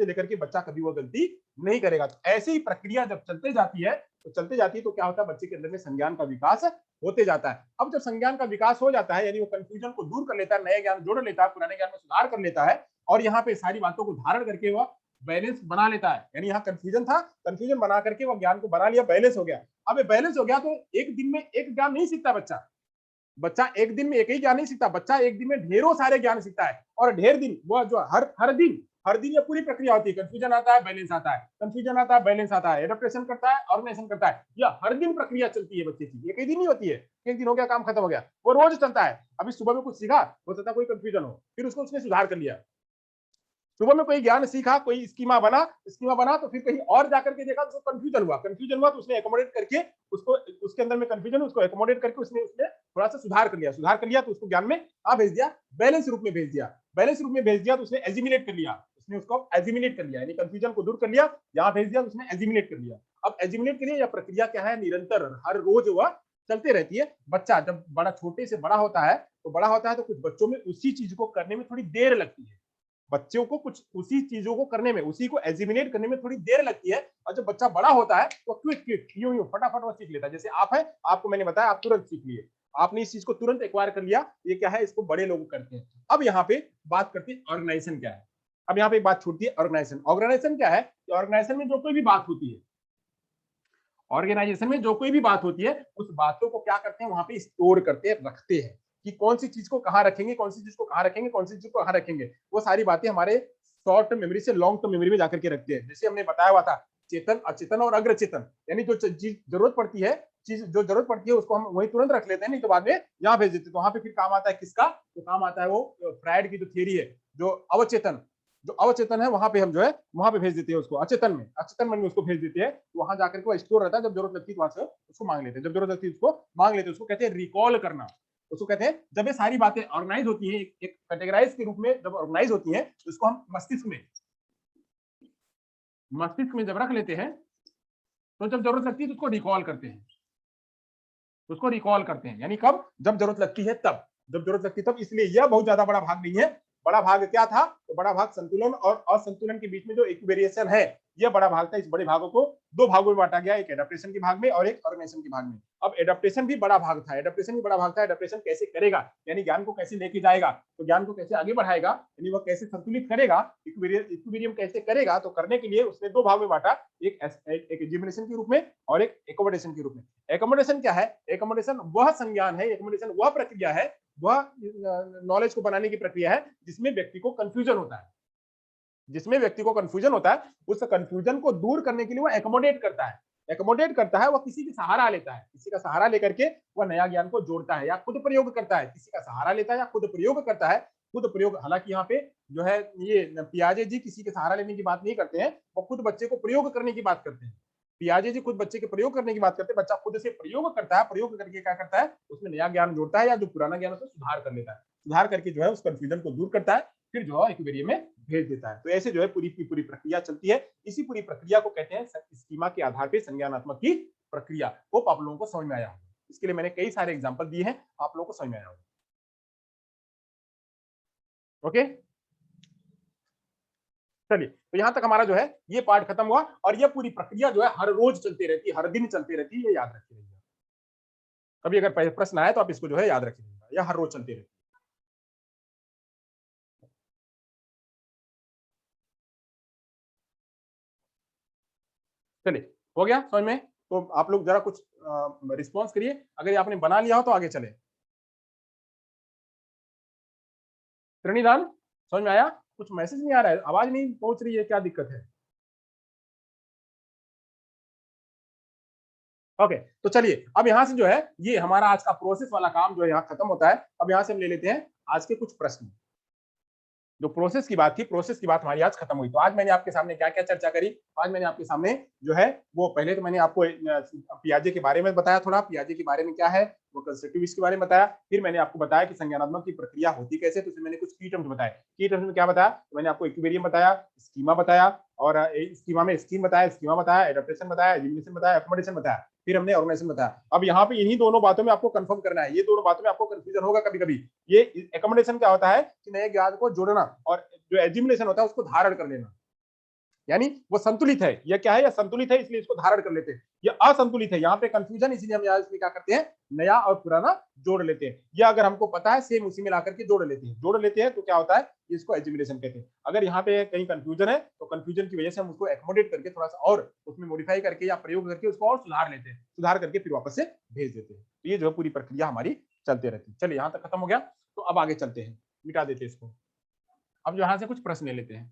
लेकर के बच्चा कभी वो गलती नहीं करेगा। तो ऐसी ही प्रक्रिया जब चलते जाती है तो क्या होता है, बच्चे के अंदर में संज्ञान का विकास होते जाता है। अब जब संज्ञान का विकास हो जाता है, यानी वो कंफ्यूजन को दूर कर लेता है, नए ज्ञान जोड़ लेता है, पुराने ज्ञान में सुधार कर लेता है, और यहाँ पे सारी बातों को धारण करके वह बैलेंस बना लेता है। यानी यहाँ कंफ्यूजन बना करके वह ज्ञान को बना लिया, बैलेंस हो गया। अब ये बैलेंस हो गया तो एक दिन में एक ज्ञान नहीं सीखता बच्चा एक दिन में एक ही ज्ञान नहीं सीखता, बच्चा एक दिन में ढेरों सारे ज्ञान सीखता है। और ढेर दिन वो जो हर दिन ये पूरी प्रक्रिया होती है, कंफ्यूजन आता है, बैलेंस आता है, एडप्टेशन करता है, ऑर्गेनाइजेशन करता है। यह हर दिन प्रक्रिया चलती है बच्चे की, एक ही दिन नहीं होती है, एक दिन हो गया काम खत्म हो गया, वो रोज चलता है। अभी सुबह में कुछ सीखा, हो सकता है कोई कंफ्यूजन हो, फिर उसको उसने सुधार कर लिया। सुबह में कोई ज्ञान सीखा, कोई स्कीमा बना, तो फिर कहीं और जाकर के देखा तो कंफ्यूजन हुआ तो उसने एकोमोडेट करके उसको, उसके अंदर में कंफ्यूजन, उसको एकोमोडेट करके उसने थोड़ा सा सुधार कर लिया तो उसको ज्ञान में भेज दिया, बैलेंस रूप में भेज दिया तो उसने एजिमिलेट कर लिया, यानी कंफ्यूजन को दूर कर लिया, यहाँ भेज दिया तो उसने एजिमिलेट कर लिया। अब एजिमिलेट के लिए यह प्रक्रिया क्या है, निरंतर हर रोज वह चलते रहती है। बच्चा जब छोटे से बड़ा होता है तो कुछ बच्चों में उसी चीज को करने में थोड़ी देर लगती है, बच्चों को कुछ उसी चीजों को करने में, उसी को एजिमिनेट करने में थोड़ी देर लगती है। और जब बच्चा बड़ा होता है तो क्विक यूं फटाफट वो सीख लेता है। जैसे आप है, आपको मैंने बताया, आप तुरंत सीख लिए, आपने इस चीज को तुरंत एक्वायर कर लिया। ये क्या है, इसको बड़े लोग करते हैं। अब यहाँ पे बात करते हैं ऑर्गेनाइजेशन क्या है। अब यहाँ पे बात छूटती है ऑर्गेनाइजेशन क्या है, ऑर्गेनाइजेशन में जो कोई भी बात होती है, ऑर्गेनाइजेशन में जो कोई भी बात होती है उस बातों को क्या करते हैं वहां पे स्टोर करते हैं, रखते हैं कि कौन सी चीज को कहाँ रखेंगे, कौन सी चीज को कहाँ रखेंगे, कौन सी चीज को कहाँ रखेंगे। वो सारी बातें हमारे शॉर्ट टर्म मेमोरी से लॉन्ग टर्म मेमोरी में जाकर के रखते हैं। जैसे हमने बताया हुआ था चेतन, अचेतन और अग्रचेतन, यानी जो चीज जरूरत पड़ती है, चीज जो जरूरत पड़ती है उसको हम वही तुरंत रख लेते हैं, नहीं तो बाद में यहाँ भेज देते हैं। तो वहां पे फिर काम आता है किसका, तो काम आता है वो फ्रायड की जो थियरी है, जो अवचेतन, जो अवचेतन है वहां पे हम जो है वहां पे भेज देते हैं उसको, अचेतन में, अचेतन मन में उसको भेज देते हैं। तो वहां जाकर के वो स्टोर रहता है, जब जरूरत लगती है वहां से उसको मांग लेते हैं, जब जरूरत लगती है उसको मांग लेते हैं। उसको कहते हैं रिकॉल करना। उसको कहते हैं जब ये सारी बातें ऑर्गेनाइज होती हैं एक कैटेगराइज के रूप में, जब ऑर्गेनाइज होती हैं तो उसको हम मस्तिष्क में जब रख लेते हैं तो जब जरूरत लगती है तो उसको रिकॉल करते हैं, उसको रिकॉल करते हैं। यानी कब, जब जरूरत लगती है तब, जब जरूरत लगती है तब। इसलिए यह बहुत ज्यादा बड़ा भाग नहीं है। बड़ा भाग क्या था, तो बड़ा भाग संतुलन और असंतुलन के बीच में जो इक्वेरिएशन है, यह बड़ा भाग था। इस बड़े भागों को दो भागों में बांटा गया, एक एडेप्टेशन के भाग में और एक ऑर्गेनाइजेशन के भाग में। अब एडेप्टेशन भी बड़ा भाग था, एडेप्टेशन भी बड़ा भाग था। एडेप्टेशन कैसे करेगा, यानी ज्ञान को कैसे लेके जाएगा, तो ज्ञान को कैसे आगे बढ़ाएगा, यानी वह कैसे संतुलित करेगा, इक्विलिब्रियम कैसे करेगा। तो करने के लिए उसने दो भाग में बांटा, एक एजिमुलेशन के रूप में और एक एकोमोडेशन के रूप में। एकोमोडेशन क्या है, एकोमोडेशन वह संज्ञान है, एकोमोडेशन वह प्रक्रिया है, वह नॉलेज को बनाने की प्रक्रिया है जिसमें व्यक्ति को कंफ्यूजन होता है, जिसमें व्यक्ति को कंफ्यूजन होता है। उस कंफ्यूजन को दूर करने के लिए वह एकोमोडेट करता है, एकोमोडेट करता है, वह किसी का सहारा लेता है, किसी का सहारा लेकर के वह नया ज्ञान को जोड़ता है या खुद प्रयोग करता है। किसी का सहारा लेता है या खुद प्रयोग करता है, खुद प्रयोग। हालांकि यहाँ पे जो है ये पियाजे जी किसी के सहारा लेने की बात नहीं करते हैं, वो खुद बच्चे को प्रयोग करने की बात करते हैं। पियाजे जी खुद बच्चे के प्रयोग करने की बात करते हैं, बच्चा खुद से प्रयोग करता है, प्रयोग करके क्या करता है, उसमें नया ज्ञान जोड़ता है या जो पुराना ज्ञान उसमें सुधार कर लेता है, सुधार करके जो है उस कंफ्यूजन को दूर करता है, फिर जो है एक्वेरियम में भेज देता है। तो ऐसे जो है पूरी की पूरी प्रक्रिया चलती है। इसी पूरी प्रक्रिया को कहते हैं स्कीमा के आधार पर संज्ञानात्मक की प्रक्रिया। होप आप लोगों को समझ में आया होगा। इसके लिए मैंने कई सारे एग्जाम्पल दिए हैं, आप लोगों को समझ में आया होगा। ओके, चलिए, तो यहां तक हमारा जो है ये पार्ट खत्म हुआ। और ये पूरी प्रक्रिया जो है हर रोज चलती रहती है, हर दिन चलती रहती है, ये याद रखिए। कभी अगर प्रश्न आए तो आप इसको जो है याद रखिएगा, या हर रोज चलती रहती है। चलिए, हो गया समझ में। तो आप लोग जरा कुछ रिस्पॉन्स करिए, अगर आपने बना लिया हो तो आगे चले। त्रिनिदान, समझ में आया? कुछ मैसेज नहीं आ रहा है, आवाज नहीं पहुंच रही है, क्या दिक्कत है? ओके, तो चलिए अब यहाँ से जो है ये हमारा आज का प्रोसेस वाला काम जो है यहाँ खत्म होता है। अब यहाँ से हम ले लेते हैं आज के कुछ प्रश्न। जो प्रोसेस की बात थी, प्रोसेस की बात हमारी आज खत्म हुई। तो आज मैंने आपके सामने क्या क्या चर्चा करी, आज मैंने आपके सामने जो है वो पहले तो मैंने आपको पियाजे के बारे में बताया, थोड़ा पियाजे के बारे में क्या है, वो कंस्ट्रक्टिविस्ट के बारे में बताया। फिर मैंने आपको बताया कि संज्ञानात्मक की प्रक्रिया होती कैसे, तो मैंने कुछ की टर्म्स बताए। की टर्म्स में क्या बताया, तो मैंने आपको इक्विलिब्रियम बताया, स्कीमा बताया, और स्कीमा में स्कीम बताया, स्कीमा बताया, एडाप्टेशन बताया, एलिमिनेशन बताया, एकोमोडेशन बताया, फिर हमने ऑर्गेनाइजेशन बताया। अब यहाँ पे इन्हीं दोनों बातों में आपको कंफर्म करना है, ये दोनों बातों में आपको कंफ्यूजन होगा कभी कभी। ये एकोमोडेशन क्या होता है कि नए ज्ञान को जोड़ना, और जो एजिमुलेशन होता है उसको धारण कर लेना, यानी वो संतुलित है। यह क्या है, यह संतुलित है इसलिए इसको धारण कर लेते हैं। यह असंतुलित है, यहाँ पे कंफ्यूजन, इसलिए हम यहाँ इसमें क्या करते हैं, नया और पुराना जोड़ लेते हैं। या अगर हमको पता है सेम उसी में ला करके जोड़ लेते हैं, जोड़ लेते हैं तो क्या होता है, इसको एजिमुलेशन कहते हैं। अगर यहाँ पे कहीं कंफ्यूजन है तो कंफ्यूजन की वजह से हम उसको एकोमोडेट करके थोड़ा सा और उसमें मॉडिफाई करके या प्रयोग करके उसको और सुधार लेते हैं, सुधार करके फिर वापस से भेज देते हैं। तो ये जो पूरी प्रक्रिया हमारी चलते रहती है। चलिए यहाँ तक खत्म हो गया, तो अब आगे चलते हैं, मिटा देते हैं इसको। अब यहाँ से कुछ प्रश्न ले लेते हैं।